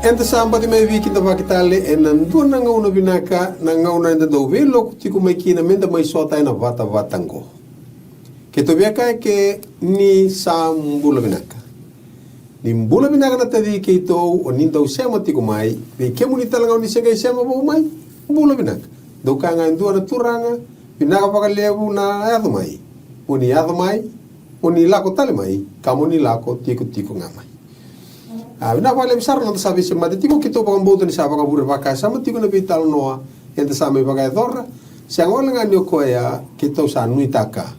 Enta samba di mai wiki da vakitale e nandua na ngauna vinaka na ngauna enda do velo kutiku mai kina menda mai sota ina vata vatango. Ke to biaka ke ni sambula vinaka. Ni mbula vinaka na tadi ke ito o ninda usema tiku mai ve ke muni talanga ni senga isema bo mai mbula vinaka. Do kanga ndua na turanga vinaka paka levu na adu mai. Uni adu mai uni lako tale mai kamuni lako tiku ngamai. Na vale besar na sabi se mate tiko kito pa kamboto ni saba kabure baka sama tiko na vital noa enta sama baka dora se ngola ngani koya kito sa nui taka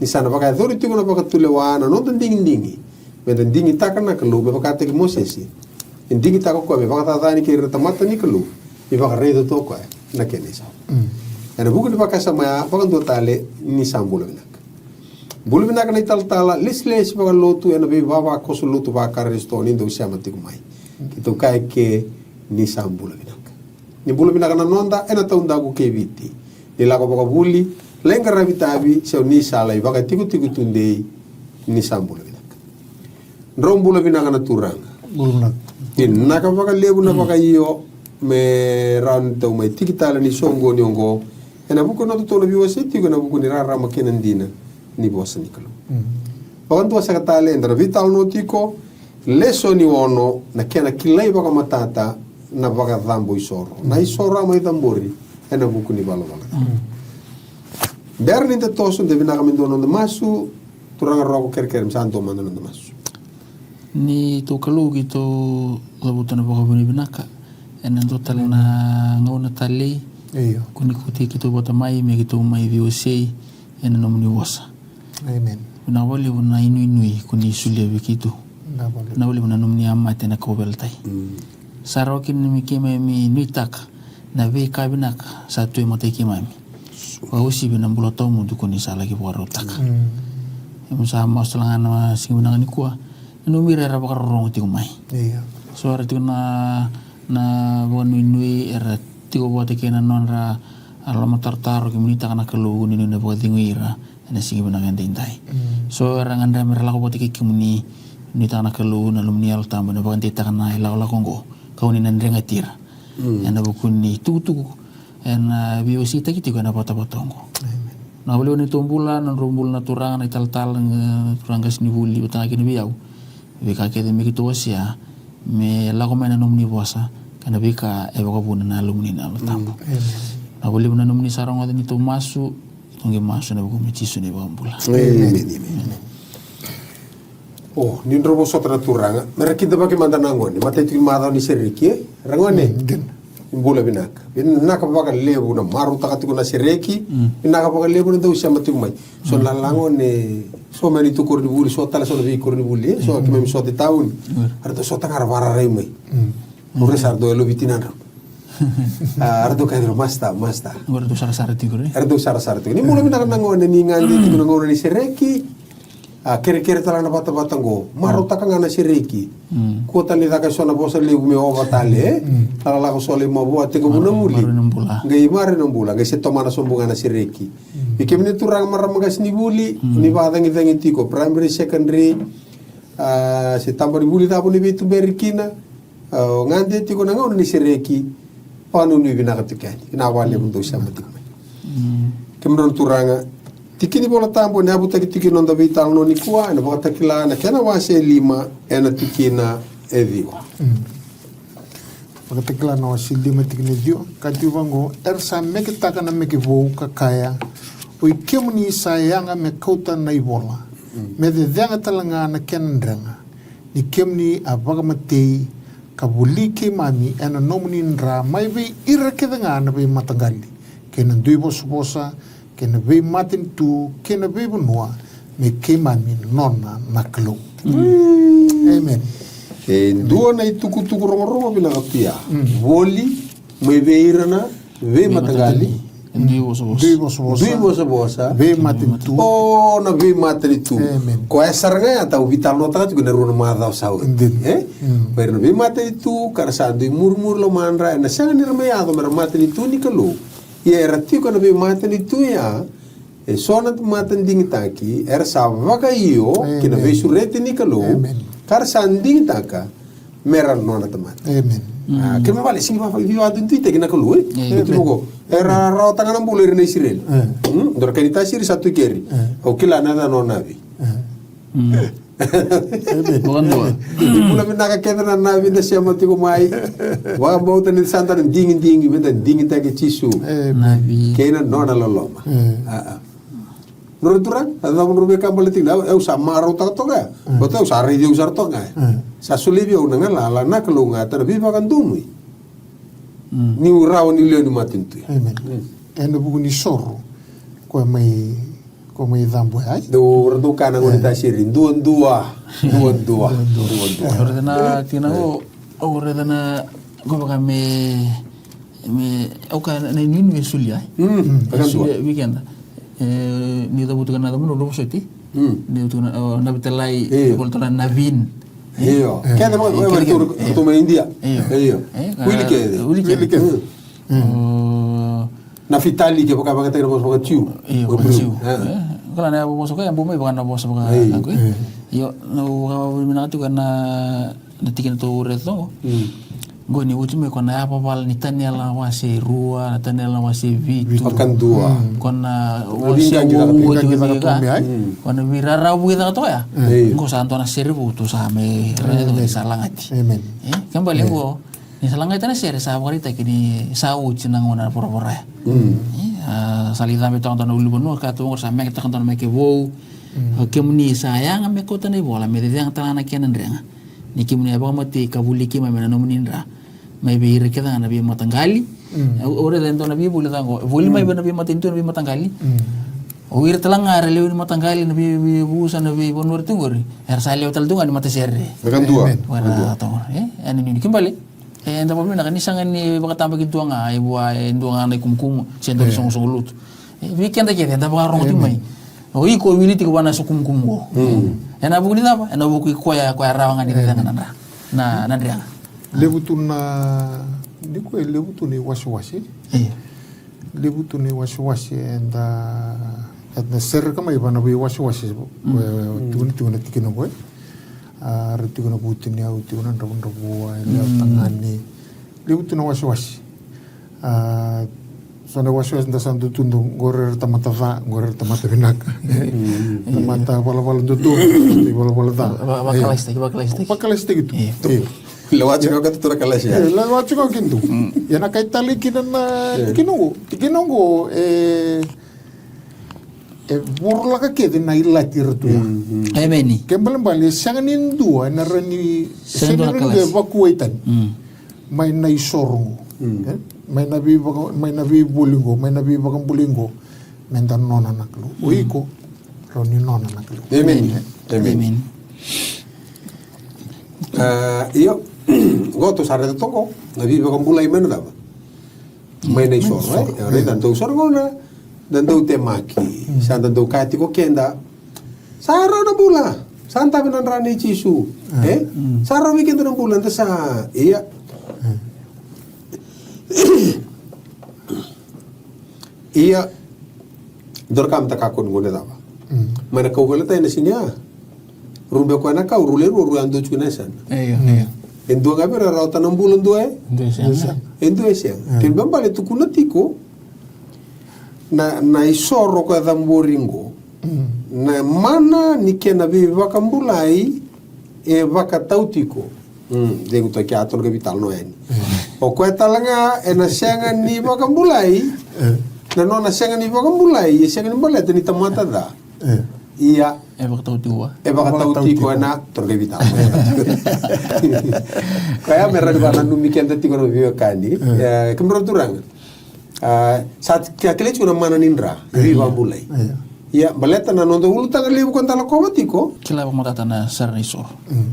ni sana baka dora tiko na baka tulewana no tending dingi me tending taka na kelu be baka te mosesi ndingi taka ko be baka tani ke retamata ni kelu ni baka redo to ko na kenisa ana buku ni baka sama baka do tale ni sambulo na Bulvina kana tala lisles baga lotu ena be baba koso lotu ba karisto ni ndo siama tikumai kito kai ke ni sambula vinaka ni bulvina kana nonda ena taunda ku keviti ni lago baga buli lenga ravitabi se ni sala i baga tiku tundei ni sambula vinaka ndombula vinaka na turanga bulna tin naka baga lebu na baga io me ran to mai tikitala ni songo ni ongo ena buku no to no biwasiti na buku ni rara makena ndina ni bosa nikalo. Pagantua sa katale endara vital no tiko leso ni wono na kena kilai baka matata na baka dhambo isoro. Na isoro ama idhambori ena buku ni bala bala. Berni te tosun de vinaka mendono de masu turanga roko kerker msanto mandono de masu. Ni to kalu gitu labutana baka vinaka ena to tala na ngauna tale kuni kuti gitu bota mai me gitu mai viosei ena nomni wasa. Amen. Na wale una inui kuni sulia wikitu. Na wale una nomni amma tena kobeltai. Sarokin mi kema mi nuitaka na ve kabinaka sa tu mate kema mi. Wa usi bina buloto mu dukuni sala ki waro taka. Musa maslangana singuna ni kwa. No mira ra bakar rong ti kumai. Iya. So ara ti na wonu nui era ti ko bote kena nonra alama tartar ki minita kana kelu ni na bote nguira. Na sige ba nang tinday. So rangan ra merla ko botiki kimuni ni tana kalu na lumnial tamo na bagan tita kana ila la kongo kauni nan renga tira. Na bukun ni tutu en BOC ta kiti kana bota botongo. Na bolo ni tumbula na rumbul na turang na tal turangas ni buli utang kini biau. Bika ke de mikito sia me la ko mena nomni bosa kana bika e baka buna na lumni na tamo. Na bolo na nomni sarong ni to masu Tunggu masuk na buku mecisu ni bambula. Oh, ni ndrobo sotra turanga. Mereka kita pakai mantan anggon. Mata itu mata ni seriki. Rangone. Bula binaka. Binaka pakai lebu na maru takati kuna seriki. Binaka pakai lebu na usia mati kumai. So lalangon ni so mani tu kurni buli so tala so nabi kurni buli. So kami so di tahun. Arto so tangar vararai mai. Mures ardo elo bitinan. Ardo kaidro masta. Ardo sara-sara tigo re. Ardo sara-sara tigo. Ni mula binaka nangon ni ngandi tigo nangon ni seriki. Kere-kere tala na bata-batango. Maro takanga na seriki. Kota ni taka so na bosa liu me ova tale. Tala ko so le mabo ate ko buna muli. Ngai mare no bula, ngai se toma na sombunga na seriki. Ikem ni turang maramagas ni buli, ni badangi-dangi tiko primary secondary. Se tambari buli tapo ni bitu berikina. Ngande tiko nangon ni seriki. Panu ni binakatikani. Inawali untuk sama tiko. Kemudian turanga tikini bola tambo ni abuta tiki nonda vital no ni kwa na bota kila na kana wase lima ena tikina edio. Bota kila na wase lima tikina edio kati wango ersa meke taka na meke vou kakaya o ikemu ni sayanga me kauta na ibola me de denga talanga na kenrenga ni kemni abaga matei kabuli ke mami ena nomuni nra mai be irakedenga na be matangali kena duibo subosa kena be matin tu kena be bunua me ke mami nona naklo. Amen. Dua na tuku rongo bila kapia. Woli me be irana be matangali. Duibo subosa. Be matin tu. Oh na be matin tu. Ko esarnga atau vital nota juga na runa madau sau. Pero be matin tu karasando murmur lo manra na sanga ni ramayado mer matin tu ni kalu. Ya ratio kana be matin tu ya. Sona matin ding taki era sa vaga io kina be surete ni kalu. Karsanding taka meral nona tamata. Amen. Kema vale singi va viva dun tuite kina kulu Tumogo. Era ra tangan bulir na Israel. Dor kanita siri satu keri. O kila nada nonavi. Bukan dua. Mula pinaka kena na navi na siya matiko mai. Wa bautan ni santa ng dingin benda dingin tagi chisu. Nabi. Kena nona loloma. Menurut orang, ada menurut mereka politik dah, usah marau tak toga, betul usah radio usah toga. Sasuli dia unangan lah, nak kelunga, tapi bahkan tumui. Ni urau ni leo ni matin tu. Amen. Eno buku ni soro, ko may dambo ay. Do redukan ang unita sirin, dua. Orang na tinako, orang na ko baka me oka na nini sulia. Sulia weekend. Ni tahu tu kan ada mana rumah seti, ni tu kan nabi telai, kalau tu kan navin. Iyo, kaya naman tu main India. Iyo, wili ke. Nafitali ke baka tayo na baka tiu. Iyo, baka tiu. Kalau na bos ko, yang bumay baka na bos baka aku. Iyo, no minatu kan na tikin tu reto. Gue ni uji me kona apa pal ni tanya la wasi rua, tanya la wasi vitu. Akan dua. Kona wasi wu tu juga. Kona wirara wu kita tu ya. Gue santo na seribu tu same redo ni salangati. Amen. Kembali gue ni salangati na seri sahabat kita kini sau cenang wana pura-pura ya. Salita me tonton ulu benu kata gue sama kita tonton me ke wow. Kemuni sayang me kota ni bola me yang tanah kian ndrenga. Ni kimuni apa mati kabuli kima me nomuninra. May bihira kita nabi matanggali. Ora dentro nabi boleh tango. Boleh may nabi matinto nabi matanggali. Uir telang ngare lewi matanggali nabi busa nabi bonur tunguri. Sali hotel tunga ni mata serre. Makan dua. Wala tahu. Ani ni kembali. Enda pun nak ni sangan ni baka tambah gitu nga ibu endo nga na kumkum sendo song lut. Weekend aja enda baka rong timai. Oi ko wili ti ko bana sukumkum go. Ena bu ni apa? Ena bu ko ya rawangan ni tangan na ndrianga. Lebutu ni wasi-wasi. Lebutu ni wasi-wasi enda ser kama iba na wasi-wasi. Tigun tikino boy. Tikino buti ni au tikino rabu tangani. Lebutu ni wasi-wasi. Soalnya wasi-wasi nda sandu tundu gorer tamata binaka. Tamata wala tutu. Wala ta. Bakaliste gitu. Lewat juga kan tu kalas ya. Lewat juga gitu. Ya nak kaitali kinongo burla ka kede na ilatir tu ya. Emeni. Kembali sanganin dua na rani sanganin dua bakuitan. May na isorong. May nabi bulingo, may nabi bakang bulingo. Mentan nona naklo. Uiko roni nona naklo. Amen. Iyo goto sarete toko nabi bakang bulay man dapat may na isor right tanto sorgona danto temaki san danto kati ko kenda sara na bula santa binan rani chisu sara weekend na bulan ta sa iya dorkam ta kakon ngone dawa mana kau gala tay na sinya rumbe ko na ka urule ru ando chunesan Endo nga pera rauta ng bulan doa Endo siya. Kin bambali tu kunatiko na isoro ko damboringo. Na mana ni kena bi vakambulai vaka tautiko. Dego to kia atol kapital no en. O ko talanga na sianga ni vakambulai. Na no na sianga ni vakambulai, sianga ni baleta ni tamata da. Iya. Baka tautiko na torgevita. Kaya meron ba na numikian dati ko na viwa kani. Kamro turang. Saat kakilay ko na mananindra, viwa bulay. Ya, baleta na nondo ulutang libu kon tala ko batiko. Kila pa matata na sarnisor.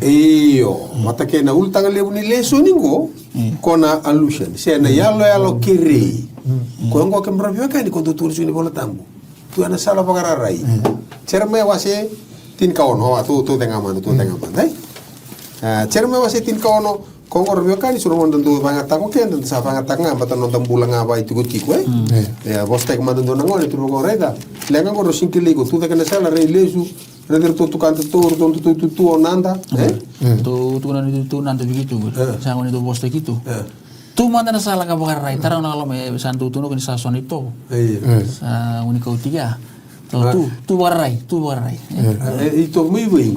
Iyo, matake na ulutang libu ni leso ningo kona alushan. Siya na yalo kiri. Ko ngo kamro viwa kani ko tutur ni bola tambo. Tu ana sala pagararai. Cerme wase tin kaono tu tengaman dai. Cerme wase tin kaono kongor bio kan suruh mondan tu bangat tako ken dan sa bangat tanga batan nonton bulang apa itu kiko ya bos tek mandan do nangon itu ko reda lenga ko singkili ko tu tekana sala re lesu Reder tu kanta tu onanda, Tu kunan itu nanti begitu. Sangat itu bos gitu. Tu mana na sala ka bakarai tarang na kalau me santu tu no kan sa sonito. Sa unika utiga. Tu bakarai. Itu muy bem.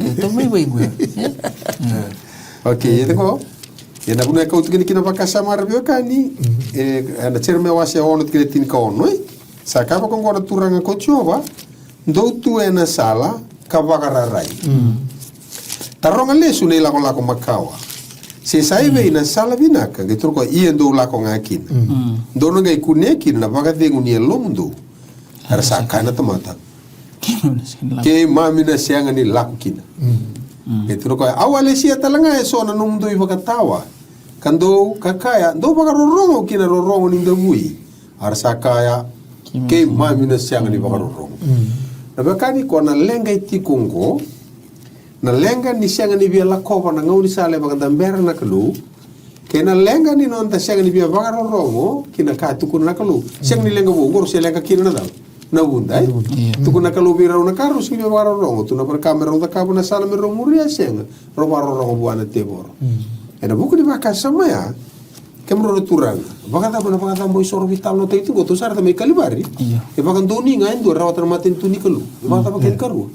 Okay, itu ko. Na kuna ka utikini kina pakasama rabio kani. Na cerme wasi ono tikile tin ka ono. Sa ka ko ngora turanga ko chova. Ndo tu na sala ka bakarai. Taronga lesu nei lako makawa. Se saive na sala vinaka ke troko ia ndo lako ngakin. Ndo nga ikunekin na baka dengu ni lomundo. Ara sakana tamata. Ke mami na sianga ni lako kina. Ke troko awale sia talanga e sona no mundo iba katawa. Kando kakaya ndo baka rorongo kina rorongo ni ndabui. Ara sakaya ke mami na sianga ni baka rorongo. Na bakani ko na lenga itikungo. Na lenga ni sianga ni bia la kova na ngauni sale baka dambera na kalu. Ke na lenga ni nonta sianga ni bia baka rorongo kina ka tukuna na kalu. Sianga ni lenga bo se lenga kina na dal. Na bunda tukuna kalu bira una karu singa baka rorongo tu na per kamera da kabu na sala me romuria sianga. Roba rorongo buana teboro. Ena buku di baka sama ya. Kemro turanga. Baka ta mo isoro vital no teitu go to sar ta me kalibari. E baka doni nga endo rawatan maten tu ni kalu. Baka ta baka karu.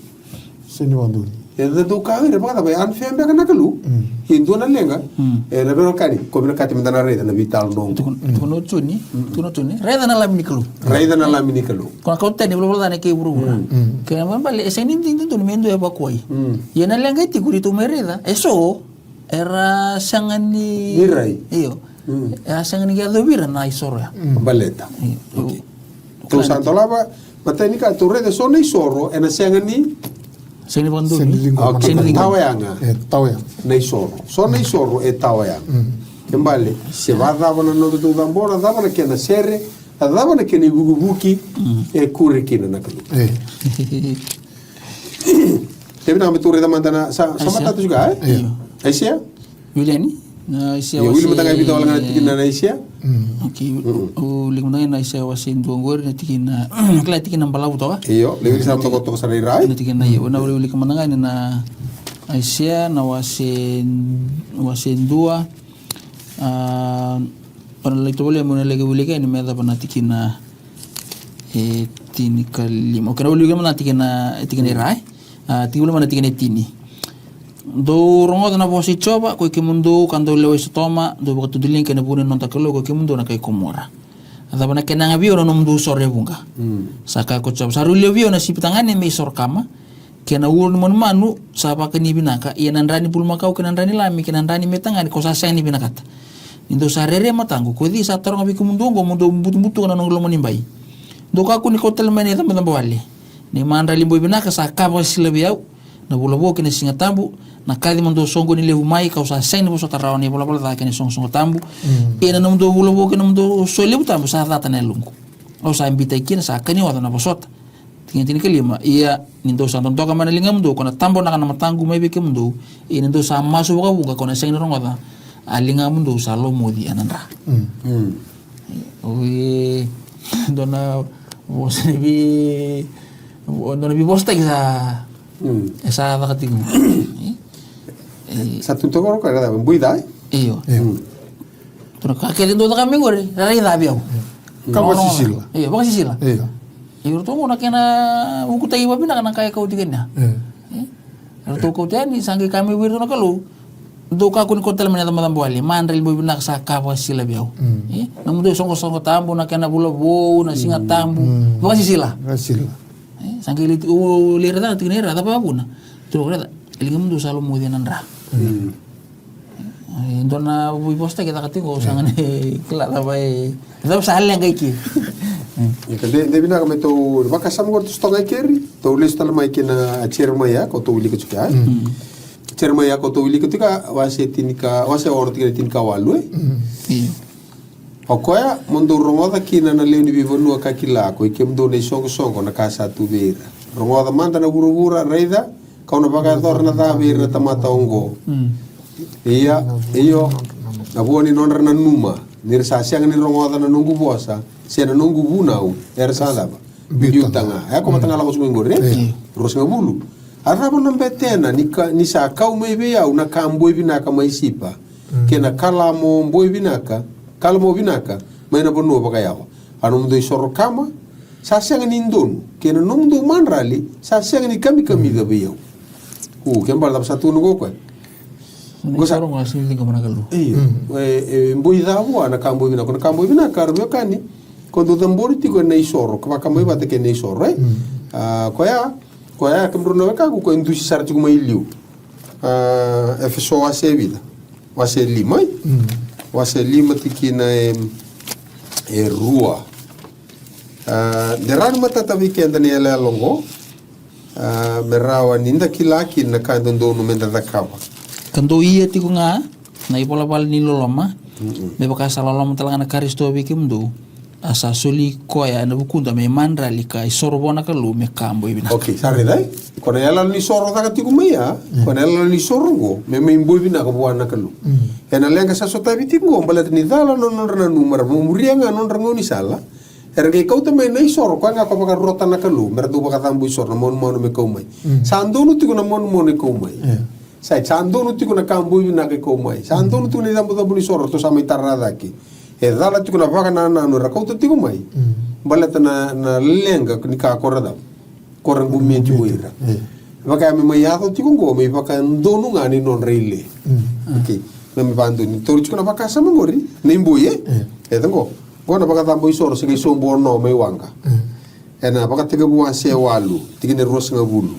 Sini wandu. Eda do kawe re baka ba an fembe kana kalu. Hindu na lenga. Na bero kani ko bina kati mendana reda na vital no. Tu no tuni. Reda na lamini kalu. Kona kau tani bulu dane ke buru. Ke na bale senin tin tu mendo e bakoi. Ye na lenga ti kuri tu mereda. Eso era sangani Mirai. Iyo. Era sangani ya do bira na isoro ya. Baleta. Tu santolaba matani ka tu reda so na isoro ena sangani Sini bandu. Tawayanga. Tawayang. Na isoro. So na isoro e tawayanga. Kembali se vadava na no tu dambora dava na kena sere, dava na kena bugubuki e kuri kina na kalu. Teve na abertura da mandana sama tatu juga Aisyah? Wileni? Na Aisyah ya Willy matanga bitaw lang natin na Aisyah. Okay, uling mo na Aisyah wasin duangor na tikin na kala tikin ng balaw to. Iyo, lewi sa to ko sa riray. Na tikin na iyo, na uli ka mananga na Aisyah na wasin dua. Para ito wala mo na lagi ni meda pa natikin na tinikalim. Okay, na uli ka man natikin na tikin iray. Tikin mo natikin tini. Do rongo na bosi coba ko ke mundo kando lewe stoma do bakatu dilin ke na bunin non takelo ko ke mundo na kay komora ada bana kenanga bio no mundo sore bunga saka ko coba saru lewe na sipitangane me sor kama ke na wul mon manu sapa ke ni binaka iya nandrani pulma kau ke nandrani lami ke nandrani metangani ko sasa ni binakata indo sarere matangu ko di sa torong abi ko mundo go mundo butu na nong lomo nimbai do ka ko ni ko telmene ta mbali ni mandra limbo binaka sa kaba silabiau na bula-bula kini singa tambu na kadi mando songo ni lewu mai kau sa sen bo sotaraw ni bola-bola ta kini songo tambu ina no mando bula-bula kini mando so lewu tambu sa data na lungu o sa imbita kini sa kani wala na bosota tingin kelima iya nindo sa tontoka manalinga mando kona tambo na kana matangu mai beke mando ina ndo sa masu buka kona sen rongo da alinga mando sa lo modi anandra oye dona bos ni bosta kisa esa dakating Satu toko ko kada buida iyo tu kakek do kami gore rai da biau Kamu sisila. iyo baka sisila Iya. iyo to mo na kena buku tayi babi na kaya kau tiganya to ko tani sangi kami wir na kalu do ka kun ko tel mena tamam bali mandril bo binak sa kawa sila biau namu do songo tambu na kena bula bo na singa tambu baka sisila sangi li lira da tinera da pa buna tu kira ilingam do salo mo dinan ra Indona bui posta kita katingo sangan kelak labai kita sahal yang kaiki de bina kami to baka sam gor to stonga keri to list tal mai kina cerma ya ko to uli ko chuka cerma ya ko to uli ko tika wase tinika wase or tinika walu Okoya mundo rongoda kina na leuni bivonu akakila ko ikemdo ne songo na kasa tu vera rongoda manda na buru-bura reida kau na baka torna da vera tamata ongo iya iyo abuani nonra na numa nirsa siang ni rongoda na nunggu bosa sia na nunggu bunau ersa daba biu tanga ya ko matanga lamos minggu re terus ngabulu Arabo na betena ni sa kau mai be au na kamboi binaka mai sipa. Kena kala mo mboi binaka, kala mo binaka, mai na bono baka yawa. Ano mdo isoro kama, sa siang ni indon, kena no mdo manrali, sa siang ni kami da be yau. Kembal dapat satu nugo kwa. Gosa ro ngasih tinggal mana kalu. Mboi dawo na kamboi binaka, na kamboi binaka arbo kani. Quando tambori tigo nei soro, kwa kama iba te nei soro, Koya kembruna weka ko entusi sarti ko mai liu. Efeso wase vida. Wase lima. Wase lima tikina rua. Deran mata tabi kenda ni ele longo. Merawa ninda kilaki na kanda ndo no menda dakawa. Kando iya tigo nga na ipola pal ni loloma. Me baka salalom talanga na karisto bikim do. Asa soli koya na bukunda me mandra lika isoro bona kalu me kambo ibina. Okay, sare dai. Kona ela ni soro ta katiku meia. Kona ela ni soro go me imbo ibina ka buana kalu. Ena lenga sa sota bitingo balat ni dala non na numero mo murianga non rango ni sala. Era ke kau te me nei soro kwa nga ka baka rota na kalu. Merdu baka tambu soro na mon me kau mai. Sandono tiku na mon e kau mai. Sai sandono tiku na kambo ibina ke kau mai. Sandono tiku ni dambu ni soro to sa mai tarada ki. Dala tiku na vaka na no rakauta tiku mai. Balata na lenga ni ka korada. Korang bumi tiku ira. Vaka me mai ato tiku go me vaka ndonu ngani non reile. Okay. Na me bandu ni tori tiku na vaka sama ngori. Nimbuye. Etango. Go na vaka tambo isoro sigi sombo no me wanga. Ena vaka tiga buan se walu. Tiga ne rosa ngabulu.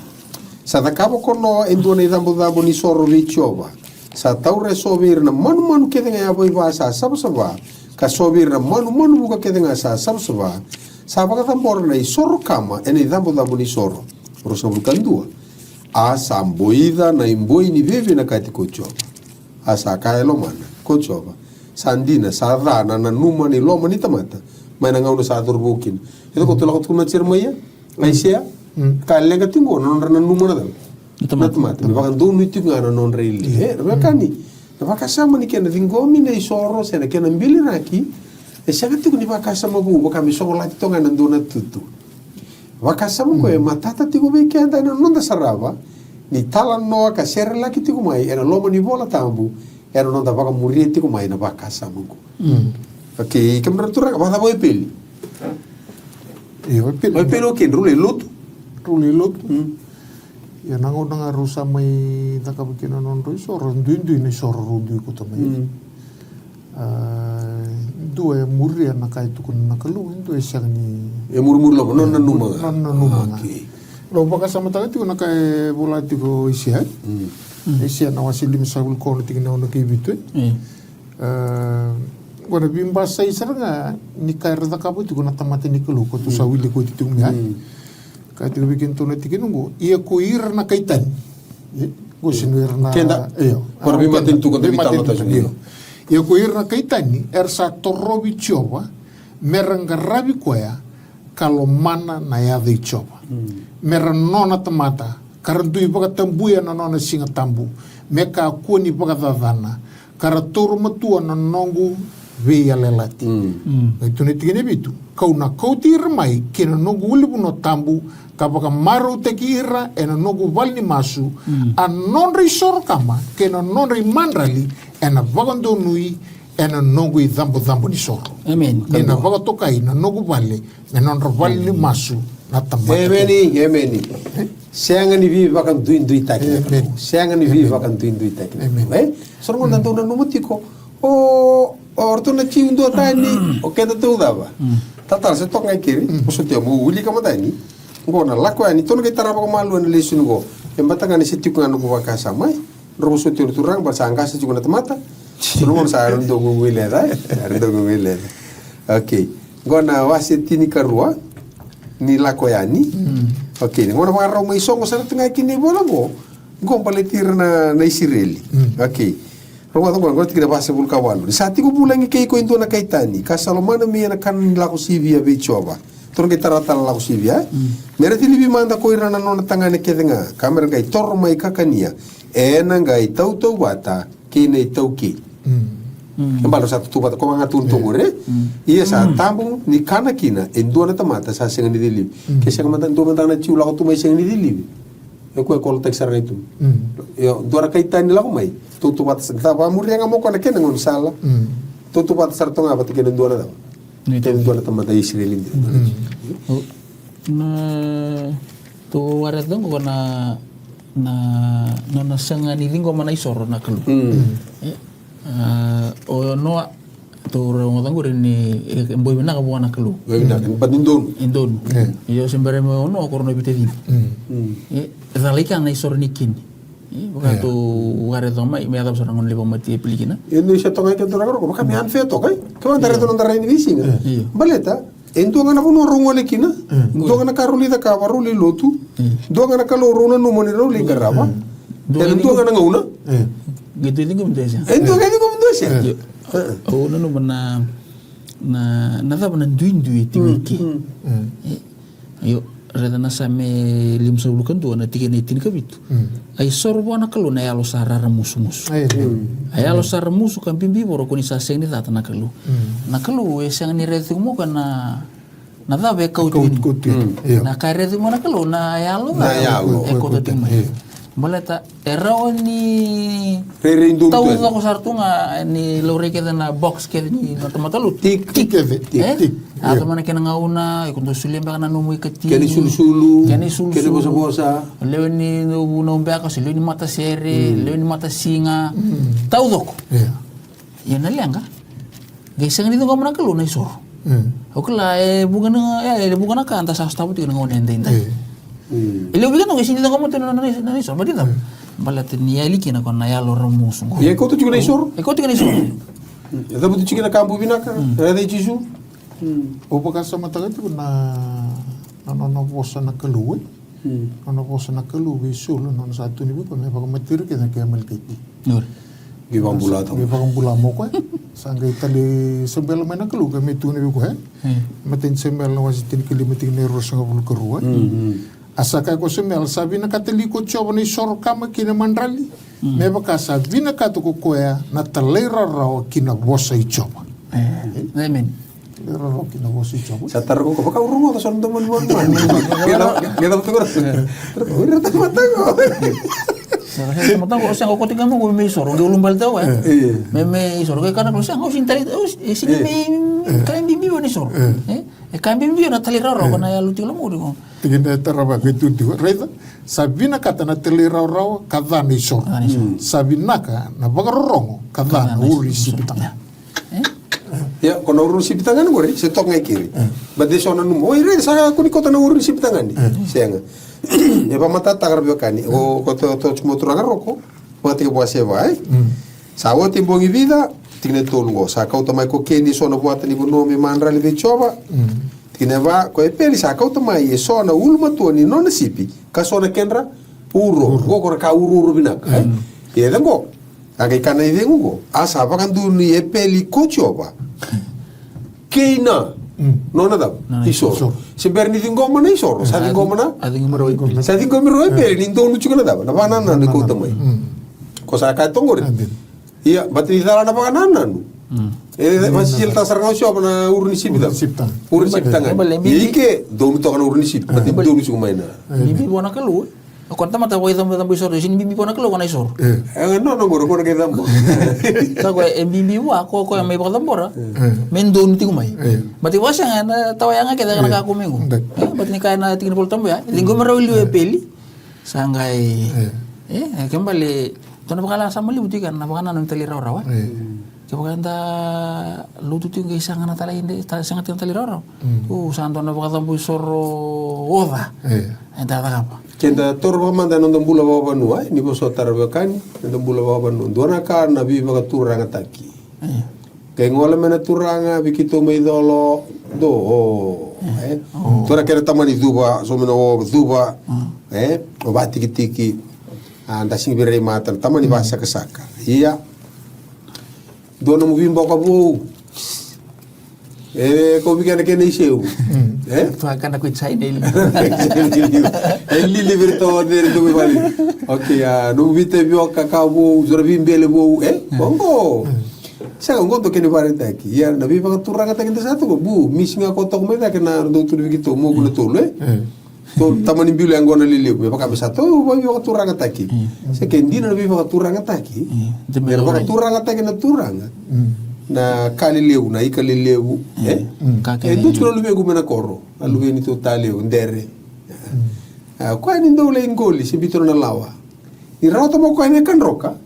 Sa takabo kono endone tambo ni soro lichova. Sa taure sobir na manu kete nga yaboy ba sa sabsaba. Ka sobir na manu buka kete nga sa sabsaba. Sa baka tambor na isoro kama ene dambo ni soro. Rosa bulkandua. Asa amboida na imboi ni vivi na kati kochoba. Asa kaya lomana kochoba. Sandina sa rana na numa ni loma ni tamata. May nangaw na sa aturbukin. Ito ko tulakot ko na tsirmaya. Ay siya. Kalenga tingo na numa na daw. Natamata. Baka doon ito nga na non reili. Rakani. Napakasama ni kena tingomi na isoro sa na kena mbili raki. Siya nga tiko ni pakasama ko. Baka may sokola ito nga nandun na tutu. Pakasama ko matata tiko may kenda na nonda sarava. Ni talan noa ka sere laki tiko mai. Era loma ni bola tambu. Era nonda baka muri tiko mai na pakasama ko. Okay. Kamera turang. Baka mo ipili. Ipili o kin. Ruli luto. Ruli luto. Ya nango nanga rusa mai takabukina non roi soro ndui ni soro rundu ko tamai. Due muri na kai tu kun nakalu due siang ni. E murmur lo non na numa. Non na numa. Lo baka sama tagati ko nakai bola ti ko isia. Isia na wasili misabul ko ti na ono ki bitu. Gona bimba sai saranga ni kai rada kabu ti ko na tamate ni kelu ko tu sawili ko ti tumia. Kaya tiga bikin tuna tiga nunggu, iya kuir na kaitan, go sinuir na. Kenda, para bimatin tu kata bitan nota sendiri. Iya kuir na kaitan ni, ersa torobi coba, merenggarabi kuya, kalau mana na ya di coba, merenona temata, karena tu ibaga tambuya na nona singa tambu, meka kuni ibaga dadana, karena toro matua na nongu veia lelati. Itu ni tiga ni bitu. Kau na kau tirmai, kena nongu ulibu no tambu, kapaka maru teki ira ena nogu valni masu a non risor kama kena non rimandrali ena vagando nui ena nogu i dambo ni soro. Amen. Ena vagato kai na nogu vale ena non valni masu na tamata. Amen. Sianga ni vivi vakan dui taki. Sianga ni vivi vakan dui taki. Soro ngon tanto na numutiko. Orto na ciundo tani. O keda tu dava. Tatar se tok ngai kiri. Posotio mo uli kama tani. Ngona lako ani tono kita rapa ko malu na lesun go. Embata ngani siti ko ngano ko wakasa mai. Roso tiro turang ba sanga sa cikuna temata. Sunon sa aron do ngwile da. Aron do ngwile. Okay. Ngona wasiti ni karua ni lako yani. Okay. Ngona mga raw may songo sa tengah kini bola go. Ngom paletir na Israeli. Okay. Rongo to ngona tikira basa bul kawalu. Sati ko bulangi kay ko indo na kaitani. Kasalomana mi na kan lako sivia bechoba. Toro kita rata la usivia. Mereka tilibi manda ko irana nona tangane kedenga. Kamera ngai toro mai kakania. Ena ngai tau bata kene tau ki. Kembali satu tu bata ko manga tuntungure. Iya sa tambung ni kana kina endua na tamata sa senga ni dilib. Kesa kamata ndo manda na ciula ko tu mai senga ni dilib. e ko ko tek sarang itu yo dora kaitan nila ko mai tutu bat sa ba murianga mo ko na ken ngon sala tutu bat sarto nga bat ken dora da ni ten dora tamada Israel indi na to wara dong ko na sanga ni linggo mana isoro na kalu o no to ro ngor ni boy na ka buana kalu boy na kan indon yo sembare mo no ko no bitedi zalika na isoro ni kin bukan tu wara dong mai me ada sorang ngon lebo mati pelikina ini sa tonga ka dora ko kami an feto kai kawan tare to ndara ni bisinga baleta ento ngana puno rongole kina ento ngana karuli da ka waruli lotu ento ngana kalo rona no moni roli garaba ento ngana ngauna gitu ini kum desa ento ngana kum desa oh no na ta bana duin tingiki ayo reda na same lim so lukan tu na tigene tin kabitu ay sorbo na kalo na yalo sarara musumus ay yalo sarara musu kan bimbi boro kuni sa seng ni tata na kalo esang ni retu mo kana na da be kautin na ka retu mo na kalo na yalo e ko tatim baleta erao ni tau ko sartunga ni lore ke na box ke ni na tomatalu tik atau mana kena ngauna ikut sulim bakana numu ikati kene sulu kene bosa lewe ni no mbaka lewe ni mata sere lewe ni mata singa tau doko ya na lianga gesang ni to kamana kelu na isor okla bukan ka anta sa stabu tigana ngone ndai ele ubikan no sini ngomong tu na isor badi tam balat ni ali kina kon na yalo remus ye ko tu juga isor ko tu isor ya tabu tu juga kampu binaka ada jisu o pakasa mataga tu na no bosa na kalu no bosa na kalu solo no satu ni bukan me pakai matir ke na kemal kiti gibang bula mo ko sanggai tali sembel mana kalu ke metu ni ko matin sembel no wasitin kilimeting ni rosanga bul kerua asaka ko sembel sabina kateli ko choba ni sor kama kina mandrali me pakasa vina katu ko koya na talera raw kina bosa i choba amen lero kina bosa i choba satar ko baka urungo to son teman mo kita betul terus mata ko Saya tahu kalau saya kau tinggal mau me isor, dia ulun balik tahu me isor, karena kalau saya kau sintari, sini me kalian bimbi bani isor, kalian bimbi na tali raro, karena ya lucu lemu dong. Tinggal terapa gitu tu, reda. Sabina kata na tali raro kata ni isor, sabina ka na bagarong kata na uri sipitang. Ya, kono urun sipitangan gore, setok ngai kiri. Bade sona numo, ire sa ko ni kota na urun sipitangan ni. Senga. E pa mata tagar biokani o koto to chmo turanga roko pati ko se vai sawo timbongi vida tigne tolungo sa ka mai ko kendi sona buata ni bono mi mandra le choba tigne va ko e peli sa ka mai e sona ulma to ni non sipi ka sona kenra uro go ko ka uro binak e dengo aga kana i dengo asa pa kan du ni e peli ko choba keina nona da isoro seber ni tingoma na isoro sa tingoma na sa tingoma roi pe ni ndo lucu kana da na banana na ko tamai ko sa ka tongore iya batri dara na banana nu masih silta sarang sio na urni sipita urni sipitanga ike do to kana urni sip batri do lucu maina bibi bona kalu ko tama ta wai tambo isor sini bibi bona kalu kana isor no ngoro ko na ke tambo sa ko bibi wa ko mai ba tambora men do nuti kumai bati wasa nga tawaya nga kita kana ka kumengo bati ni kana tingin pol tambo ya linggo marawili peli sangai kembali tona bakala sama libuti kan na bakana nang tali rawa kaya da lutu ti ngai sanga na tala inde sanga ti tali rawa santo na bakata bu soro oda enta da kapa kenda torba manda non bula baba nu ai ni boso tarbe kan non bula baba nu dona ka na bi baka turanga taki kay ngola mena turanga bikito may dolo do tora kera tamani duba so mena duba o ba tiki tiki anda sing bere mata tamani ba saka saka iya dona mu bimbo ka bu ko bigyan ke ni seu tu akan aku cai deli eli liberto de do bali okay no vite bio kakao zora bimbele bo bongo sa ngoto ke ni parenta aqui ya na bi pa turanga ta kinta satu ko bu misinga ko to kumeta ke na do tu bigito mo ko to le to tamani bilu yang gona liliu be baka bisa to wa yo turanga taki se ke ndina be baka turanga taki be baka turanga taki na turanga na kalileu na ikalileu e tu lo be gumena korro alu be ni to taleu ndere kwa ni ndo le ngoli si bitro na lawa i rato mo kwa ne kan roka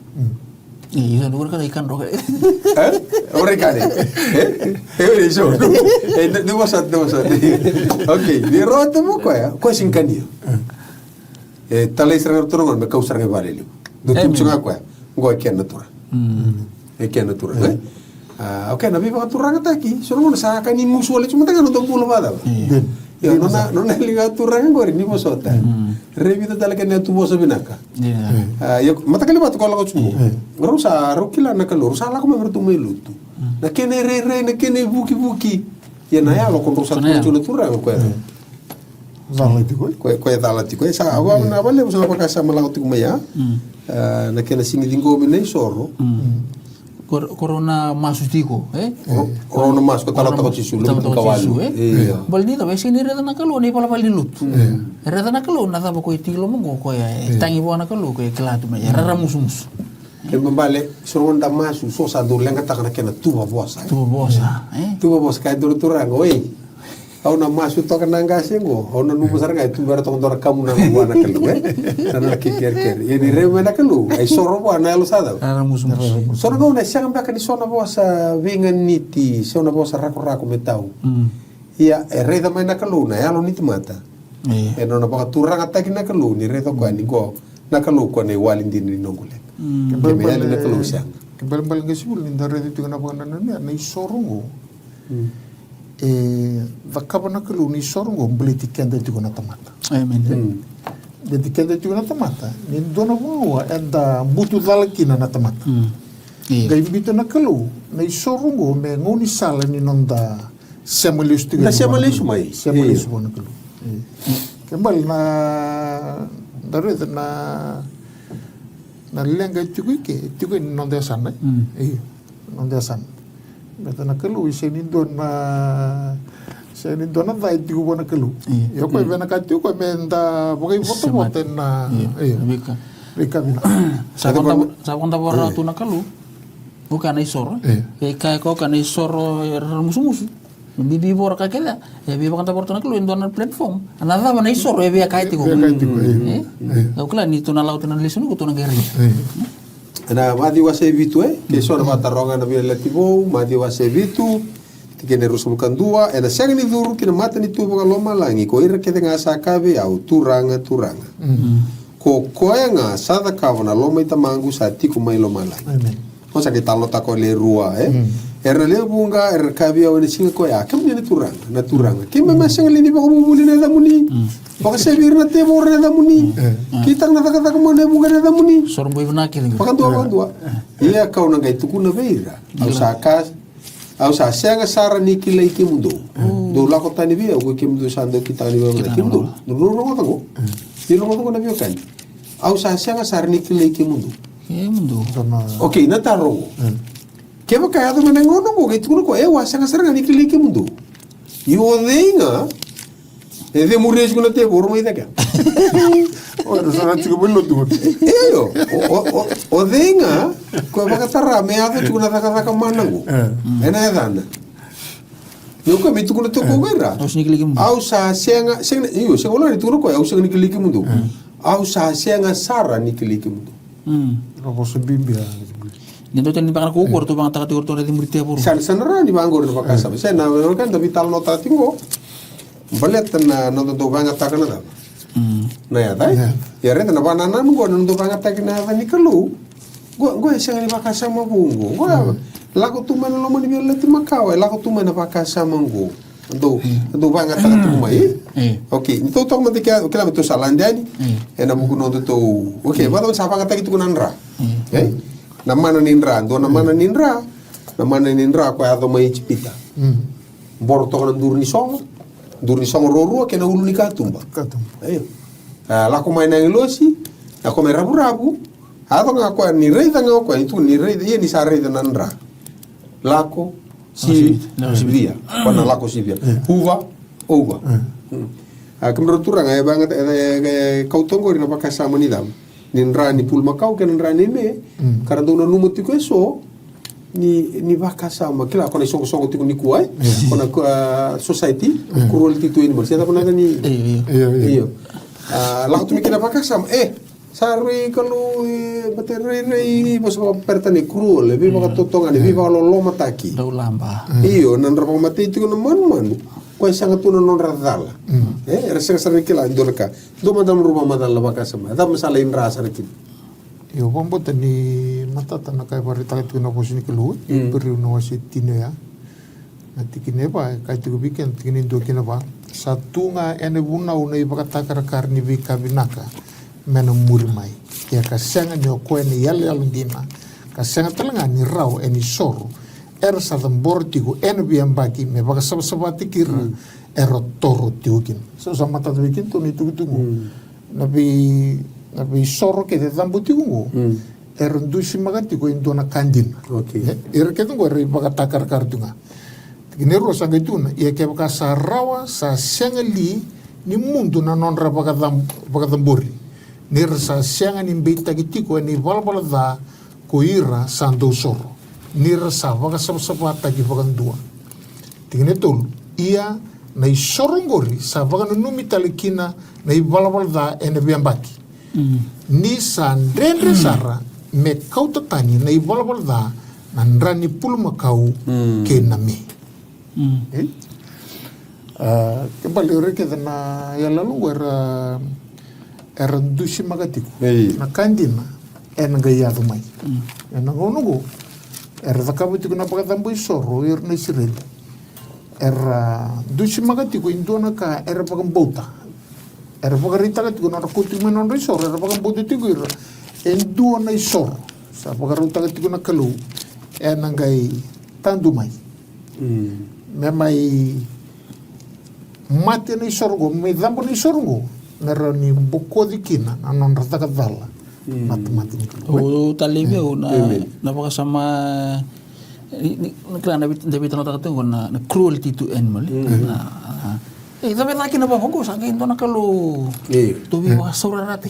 iya no kan ikan roka ore kare e so de wasat okay di rato mo kwa sinkania talai serang turun me kau serang valelu do tu sunga kwa ngoi ken natura ken natura okay na viva turanga taki sono mo sa kan ni musu le cuma tangan untuk pulo bada ya nona liga turanga ngori ni mosota revita talaga na tu bosa binaka ya mata kali batu kalau kau cuma rosa rokila na kalor sa la ko me bertu melutu na kene re na kene buki ya na ya lo kon rosa tu turanga ko Zala tiko. Ko dala tiko sa awa na vale usa pa kasa malaw tiko maya na kena singi dingo mene soro corona masustiko corona mas ko tala to sisu lu kawalu baldi to besi ni reda nakalo ni pala pali lut reda nakalo na ta ko itilo mo ko ya tangi bona nakalo ko klatu me rara musumus e mbale soro nda masu so sa do lenga ta kana kena tuwa bosa kai do turanga oi au na masu to kana ngasengo au na nubu sarga itu bara to ndora kamu na buana kelu na ker ye ni reme na kelu ai soro buana lo sada rara musumus soro go na siang ba kan sona bosa vingan niti sona bosa rako metau ia reda mai na kelu na ya lo niti mata e no na ba turanga ta kina kelu ni redo ko ni go na kelu ko ne walindi ni nongule ke me ya na kelu siang ke bal ngesul ni ndare itu kana ba na na isorongo vakabana kelu ni sorongo mbleti kenda itu kana tamata amen de kenda itu kana tamata ni dona wa enda butu dalkina na tamata gai bito na kelu na isorongo me ngoni sala ni nonda semelis tu na semelis mai semelis bona kelu kembal na dare na lenga itu ke nonda sana nonda sana Beta na kelu seni dona vai tiu bona kelu. Eu ko vena ka tiu ko menda bogai foto na Rika bina. Sa konta borra tu na kelu. Bukan ai soro. E kai ko kan ai soro musu. Bibi bor ka kela. E bibi konta borra tu na kelu dona platform. Ana da bana ai soro e via kai tiu. Eu kala ni tu na laut na lesunu ko tu na geri. Na madi wase vitu ke sona mataronga na vile lativo madi wase vitu tikene rusum kandua ena seng ni duru kina mata ni tu boga loma langi ko ira ke nga sakabe au turanga ko koenga sada kavana loma ita mangu sa tiku mai loma langi kosa ke talo tako le rua era le bunga era kabi au ni singa ko ya kam ni turanga ke me maseng li ni boga bubuli na damuni boga sebir na te bor na damuni kita na taka mo ne bunga na damuni sorbo ibna ke pakan dua ia kau na gai tuku na beira au sa senga sara ni kila iki mundo do la ko tani bia ko kim do sando kita ni ba kim do no tango ni lo ko na bio kan au sa senga sara ni kila iki mundo okay na taro ke ba kaya do na ngono ko gitu ko e wa senga sara ni kila iki mundo yo denga e de mures ko na te bor mai da ka Ora sana chico bello tu. Iyo o denga ko ba ka tara me ado tu na ka manango ena edana yo ko mi tu ko to ko guerra au sa senga iyo se wala ni tu ko au senga ni kiliki mundo au sa senga sara ni kiliki mundo Ro so bimbia. Nito tani bang ko korto bang takati korto na dimurite por sana ni bang gordo ba kasa se na kan da vital nota tingo balet na no do bang atakana da na ya dai ya reta na banana mo no do bang atakana da ni kalu go senga ni ba kasa mo bungo go lago tu mana lo mani biar leti makau lago tu mana ba kasa mango do bang atakana tu mai okay nito to mate kila to salandani na mo no to okay ba do sa bang atakita kunanra na mana ninra ko ado mai chipita bor to na durni song rorua ke na uluni katumba ayo la ko mai na ngelosi na ko me rabu ado nga ko ni rei da nga ko itu ni rei ye ni sa rei da nanra lako si via pana lako si via uva Menurut orang banget kau tonggo rin napakasama ni dam. Ninrani pulma kau kan ninrani me. Karena tu numut tiku eso ni bakasama kila kona songo tiku ni kuai. Kona society kurol titu ini bersih tapi naga ni. Iyo. Lalu tu mikir bakasama Sari kalau baterai masuk pertani kurol lebih bakat totongan lebih bakat loloma taki. Dau lamba. Iyo nandra pamati itu kan man. Kau sangat tunan non radala. Rasa sering kila indorka. Do madam rumah madal labaka sama. Ada masalah indra sarkin. Yo bombo tani mata tanah kaya bari takat tu na posisi keluar. Beri unawasi tino ya. Nanti kini apa? Kaya tu bikin kini dua kini apa? Satu nga ene buna iba takar karni bika binaka. Mena murmai. Ya kasenga nyo ko ene yal dina. Kasenga talanga ni raw ene soro. Sa tambor tigo ene biang bagi me baka sabati kira toro tigin. So sama tatu bikin tu ni tugu. Nabi soro ke de tambu tigo. Ndusi magati ko indona kandin. Okay. Ke tu ko baka takar kartunga. Tigine ro sa gaituna ia ke baka sa rawa sa sengali ni mundu na non ra baka tambori. Ni sa senga ni beita gitiko ni balbala da ko ira sando soro. Ni rasa baka sabata ki baka dua. Tigine tol ia na isorongori sa baka numi talikina na ibalbala da ene biambaki. Ni sa ndendre sara me kautatani na ibalbala da na ndrani pulma kau ke na me. Kembali reke na ya lalu era dusi magatiku na kandina nga yado mai na ngonugo era takabutiku na pagatambo isoro na Israel era dusi magatiku indona ka era pagambota era pagarita katiku na rakuti menon isoro era pagambota tiku endua na isoro sa pagaruta katiku na kalu ngai tandu mai memai mate na isoro me dambo na isoro nera ni boko dikina anon rata kadala mati o talebe na baka sama klan David nota katung na cruelty to animal tapi lagi na bako sa kain to na kalu to bi baka saurarate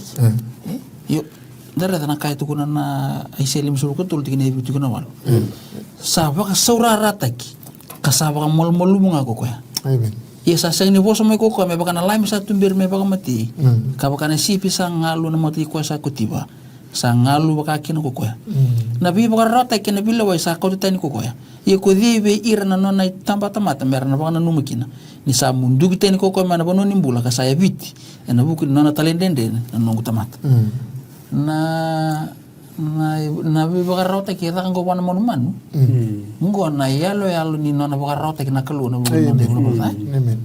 yo dara na kay to kuna na ay selim suru ko tul tikine bi tukuna wal sa baka saurarate kasaba ka molmol mo nga ko kuya amen. Iya sa ni boso may kuko may baka na lime sa tumbir may baka mati. Kabaka na sipi sa ngalo na mati ko sa kutiba. Sa ngalo baka kina kuko ya. Nabi baka rata kina bilaway sa ko tani kuko ya. Iya ko dibe ira na non ay tamba tamata meron na baka na numikina. Ni sa mundu kita ni kuko man na nimbula ka saya biti. Na bukin na talendende na nungu tamata. Na baka rata kita kan kuko na monuman. Ngo na yalo ni nona baka rata kina kalu na bukin na Amen.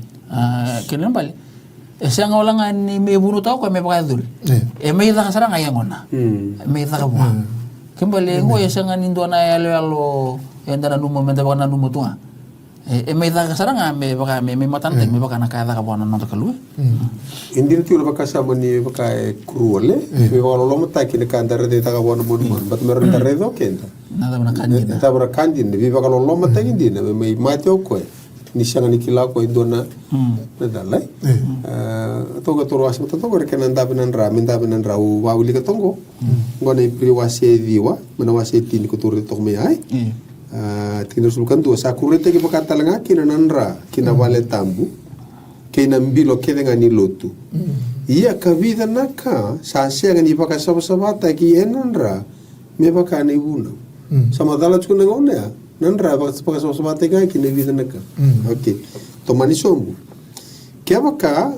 Kailan bali? Siya nga wala nga ni may buno tao ko may pakadul. May ita ka sarang ayang ona. May ita ka buha. Kimbali ngo siya nga nindo na yalo yanda na numo menda baka na numo tunga. May ita ka sarang may baka may matanteg may baka nakaya ka buha na nonto kalu. Hindi na baka sama ni baka cruel may baka lolo matay kinakandara de taka buha na monuman. But meron na redo kenda. Nada mo na kandin. Nada mo na kandin. May baka lolo matay hindi na may matyo ko ni siya nga nikila ko indona nadalay to toro asma to ko rekan ndabe nan ra min ndabe nan ra wawili ka tongo ngone priwase diwa mana wase tin ko toro to me ai tinusulukan tu sa kurete ke pakata langa kina nanra kina wale tambu kina mbilo kene ngani lotu iya kavida naka sa siya ngani paka sabata ki enanra me baka ni buna sama dala tukuna ngone ya Nandra paka sabata ka kina vida naka okay to mani sombu kya baka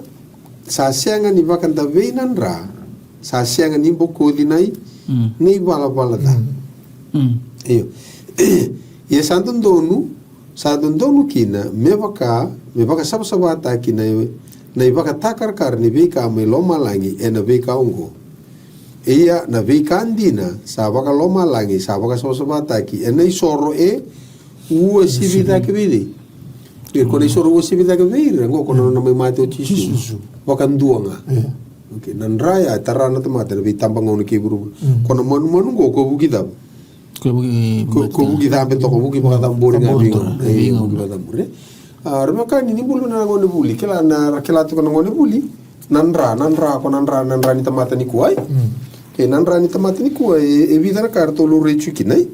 sa siya ngani baka dawe nandra sa siya ngani boko dinai ni bala da iyo ia santun donu kina me baka sabata kina na baka takar ni beka me loma langi na beka ungo iya na beka andina sa baka loma langi sa baka sabata ki na isoro ua sivita ke vidi ko isoro ua sivita ke vidi ngo kono na me mate o tisu baka nduanga okay nan raya tarana tomate na bitamba ngono ke buru kono mon ngo ko bugida ko bugi da beto ko bugi baka tamburi ngabi bugi baka tamburi Rumaka ni bulu na ngone buli kila na kila tu na ngone buli nanra ni tamata ni kuai ke nanra ni tamata ni kuai e vida na karto lo rechu kinai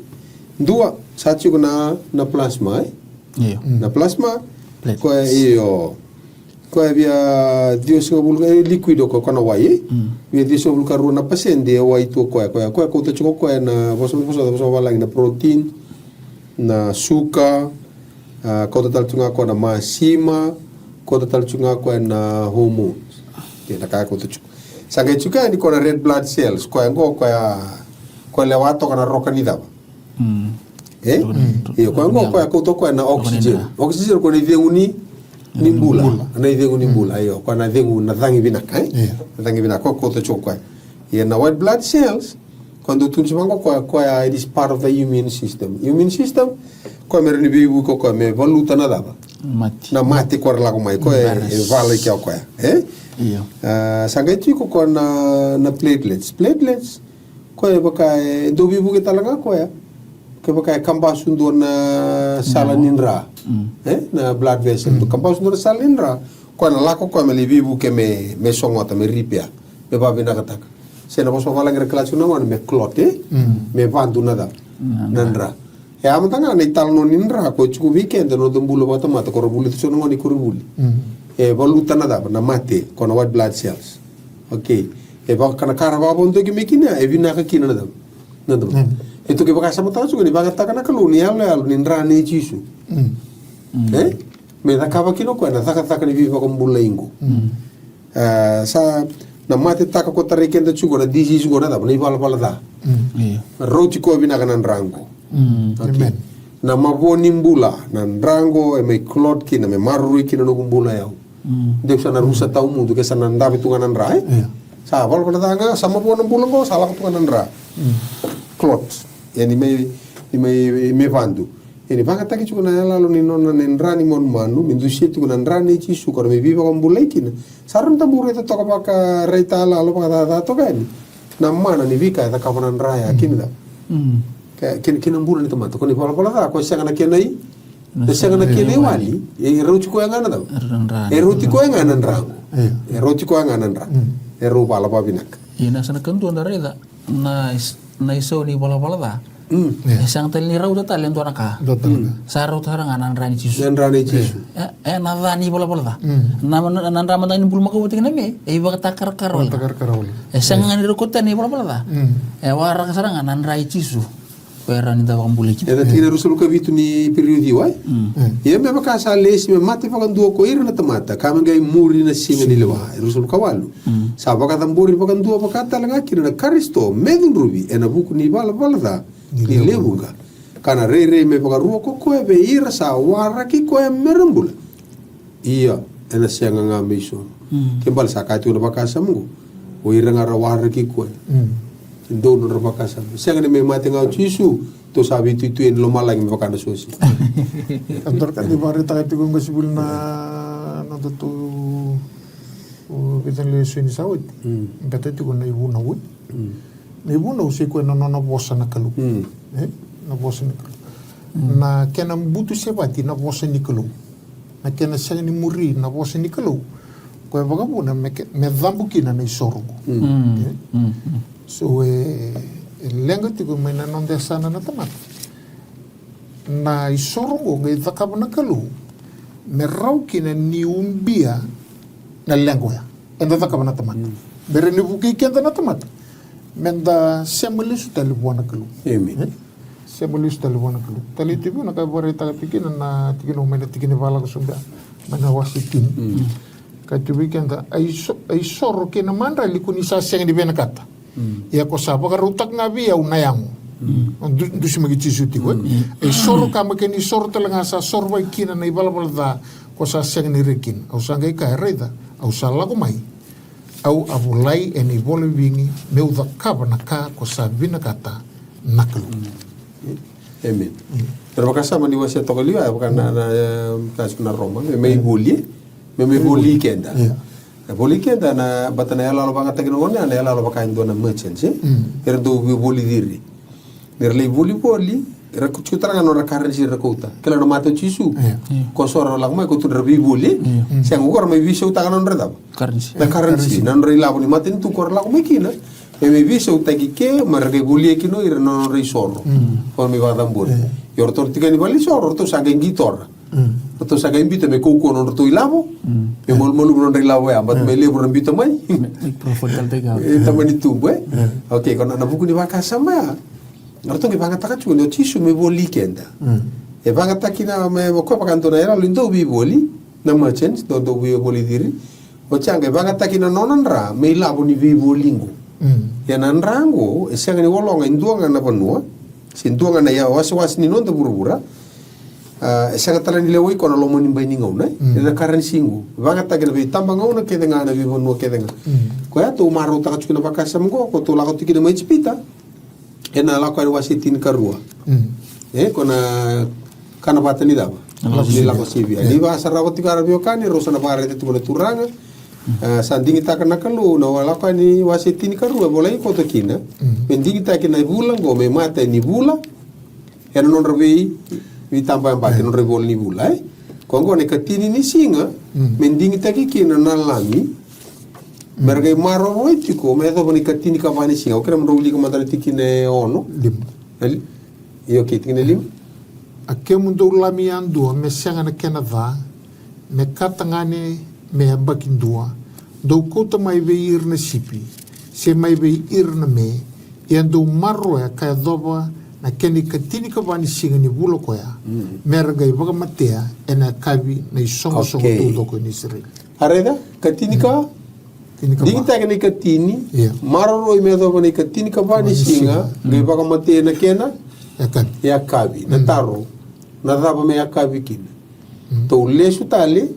dua sachi na plasma na plasma ko ko via Dios bulu liquido ko kana wai via Dios bulu karu na pasende wai tu ko ta chuko ko na boso walang na protein na suka kota taltunga ko na masima kota taltunga ko na hormones ke na ka ko tu sanga chuka ni ko na red blood cells ko ngo ko lewato kana roka ni daba ko ngo ko to ko na oxygen ko ni venguni nimbula na vengu nimbula ayo ko na vengu na dhangi binaka dhangi binaka ko to chuka na white blood cells quando tu chimango ko it is part of the immune system ko me ni bibu ko me valuta na daba na mati ko la ko mai ko vale que ko iyo sangeti ko na platelets ko baka do bibu ke talanga ko ke baka kambasun do na salaninra na blood vessel to kambasun do salaninra ko na la ko me bibu ke me songota me ripia me ba bina kataka sena boso wala ngira kelas na me clote me vandu nada nandra ya amtanga na ital no nindra ko chuku weekend no dumbulo bata mata ko robuli to no ni ko robuli valuta nada na mate ko na white blood cells okay ba kana kara ba bondo ki mekina vina ka kina nada itu ke baka samata su ni baka takana kaluni ala nindra ni chisu me da kaba kino ko na taka ni viva ko mbulla ingo sa na mate taka ko tare kenda chugo na disease go na da ni bala da roti ko bina kana rango okay. Na maboni mbula na rango e me clot ki na me marui ki na no mbula yao de sana rusa tau mudu ke sana ndabe tu kana ndra sa bala da nga sama bona mbula go sala tu kana ndra clot yani me vandu ini baka taki chugo na lalo ni nona nendrani mon manu mindusi tu na ndrani chi su ko me viva ko mbula ikina saram tambure to ka baka reita lalo baka da to gani na mana ni vika da ka bona ndraya kinda kina mbula ni tomato ko ni pola da ko sanga na kenai sanga na kenai wali roti ko ngana da roti ko ngana ndrango roti ko ngana ndra ro bala babinak ina sana kantu ndare da na iso ni bola da sang tali rau da talen to naka saro tarang anan rani cisu na dani bola da na ramadan ni bulma ko tingna me ba takar karol sang ngani rokota ni bola da wara kasarang anan rai cisu peran da bambule ki eda tira rusul ka vitu ni periodi wai me baka sa lesi me mate fa kan duo ko ira na tamata kama ngai muri na singa ni lewa rusul ka walu sa baka tamburi baka duo baka talanga kira na karisto medun rubi ena buku ni bala da ni lewunga kana re me baka ruo ko ko be ira sa wara ki ko merembula iya ena sianga nga miso kembal sa ka tu baka samu o ira ngara wara ki ko do no baka samu sianga me mate nga chisu to sabi tu en lo malang me baka na sosi antor kan di bare ta ti ko sibul na to o bitan le sini sawit beta tu ko na ibu na wut na ibu na usi ko na bosa na kalu na bosa na kalu na kena mbutu sebati na bosa ni kalu na kena sanga ni muri na bosa ni kalu ko baka bu na me dhambu kina na isorgo so lengo ti ko mena non de sana na tamat na isorgo ngai dhakabu na kalu me rau kina ni umbia na lengo ya enda dhakabu na tamat bere ni buki kenda na tamat menda semulis tali buana kalu semulis tali buana kalu tali tibu na ka bore tali pikina na tikino mena tikini bala ko sumba mana wasitin ka tibu kenda ai soro kina mandra likuni sa seng di bena kata ya ko sabo ka rutak ngabi ya unayang dus magici suti ko soro kama keni soro talanga sa soro wai kina na ibala bala da ko sa seng ni rekin au sangai ka reda au sala ko mai au avulai eni vole wingi meu da kaba na ka ko sa bina kata naklu amen terima kasih mani wasi tokoli ya bukan na kas na Roma me boli kenda boli kenda na batana yala lo banga tagino wona na yala lo baka ndo na merchants do boli diri le boli Rakutara no currency rakuta. Kela no mato chisu. Yeah. Ko sora la mai ko tu revi boli. Siang ugor mai viso ta kanon reda. Currency. Na currency nan rei la boni matin tu kor la ko mekina. E me viso ta ki ke mar re boli kino ir no rei soro. Ko mi va dambur. Yor tor tika ni bali soro to sa gengi tor. To sa gengi te me ko no to ilavo. Me mol mol no rei lavo ya bat me le bro mbito mai. Profit tega. E tamani tu bue. Okay, kono na buku ni va kasama ya. Arto ke banga taka chuo chisu me boli kenda. E banga takina me ko pa kanto na era lindo bi boli na merchants do bi boli diri. O changa banga takina nonanra me labo ni bi bolingo. Ya nanrango e sanga ni wolonga induanga na panua. Sinduanga na ya was ni non da burubura. E sanga tala ni lewi kono lo moni bai ni ngona. E na currency ngo. Banga takina bi tamba ngona ke denga na bi bonua ke denga. Ko ya to maro taka chuo na bakasam go ko to la ko tikina mai chipita. Ena la kwa wasi tin karua. Kona kana bata ni daba. Ni la ko sivia. Ni ba sarawati ka rabio kani rosana bare te tuna turanga. Sandingi ta kana kalu na wala kwa ni wasi tin karua bolai ko to kina. Mendingi ta kina bula go me mata ni bula. Ena non rabi vi tamba ba non rebol ni bula. Kongo ne katini ni singa. Mendingi ta kina na lami. Mergai maro roitiko me do bani katini ka vani singa okra mro li ka mandali tikine ono Lim. ali io ke tikine lim A ke mundo lami andua me sanga na Canada me katangane me abakindua do kota mai ve ir na sipi se mai ve ir na me e ando marro e ka doba na keni katini ka vani singa ni bulo ko ya mergai baga matea e na kavi na isongo songo Okay. tu doko ni Israel. areda katini ka Tini ka dingita ke ni katini Yeah. maro roi me do bani katini ka vani singa ngai baka mate na kena ya kan. ya kavi na taro na daba me ya kavi kina to lesu tale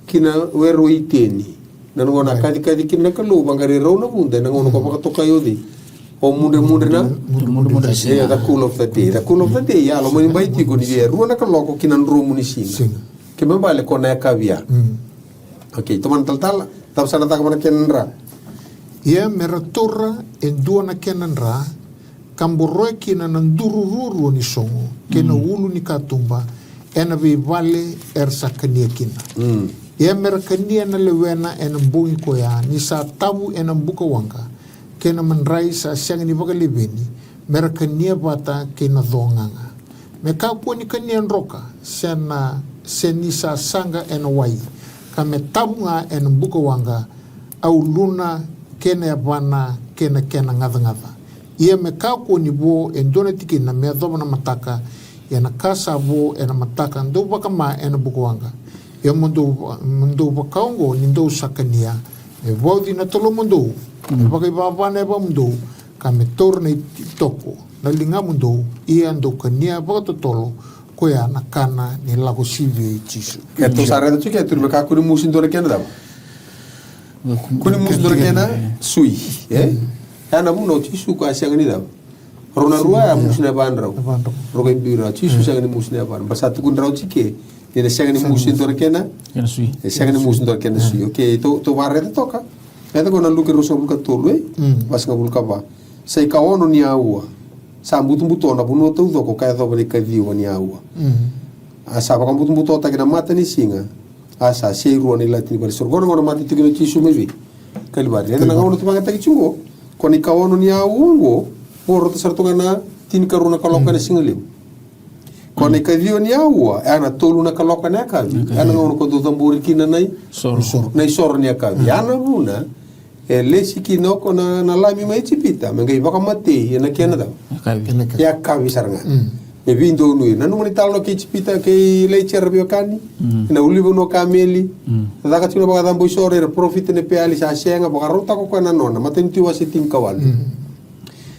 kina wero iteni na ngona kadi kina kalu bangare rona bunda na ngono ko baka toka yodi o munde na yeah, the cool of the day. The cool of the day, ya lo mo bai ti ko ni ru na ka loko kinan ru mu ni singa. Singa. Ke me bale ko na kavia. Okay, to man tal tap sana ta ka mana kenra. Ia meratora e dua na kenanra kamboroi kina na ndurururu ni songo kena ulu ni katumba ena vi vale ersa kania kina. Ia merakania na lewena ena mbungi ko ya ni sa tabu ena mbuka wanga kena manrai sa siang ni baka lebeni merakania bata kena dhonganga. Meka po ni kania roka sena seni sa sanga ena wai kame tabu nga ena mbuka wanga au luna kena ya bana kena ngada. Ia me kako ni bo endona tiki na me doba na mataka ya na kasa bo ena mataka ndo baka ma ena bukuanga. Ia mundo bakaongo ni ndo sakania. E wadi na tolo mundo. E baka ibabana eba mundo. Ka me torne toko. Na linga mundo ia ndo kania baka totolo ko ya na kana ni lago sivi chisu. Ke to sare to ke tur be ka ku ni musin do kena da. Ku ni musin do kena sui, ana mu no chisu ka siang ni da. Rona rua ya musina bandra. Roga imbira chisu siang ni musina ban. Basatu kun rau chike. Ni siang ni musin do kena. Kena sui. Siang ni musin do kena sui. Okay, to barre to toka. Eta ko na luke roso buka tolu bas ngabul ka ba. Sai ka ono ni aua. Sa mbutu na buno to do ko ka do bali ka viu ni aua. Asa ba mbutu ta kena mata ni singa. Asa sei ruo ni latini bari sorgono ngono mata tikino chisu mevi. Kali bari. Eta na ngono to banga ta kichungo. Ko ni ka ono ni aua ngo. Poro to sarto na tin karuna kaloka na singalim. Ko ni ka viu ni aua. Ana tolu na kaloka na ka. Ana ngono ko do tamburi kina nai. Soro. Na isoro ni ka. Ana buna. E lesi kino ko na lami mai chipita. Mengai baka mate na kena da. Kavi. Ya kavi saranga. E vindo nui. Nanu mani talo ke chipita ke leche rabio kani. Na ulivo no kameli. Daka tino baka dambo isore re profit ne peali sa senga baka rota ko na nona. Matenti wasi tim kawal.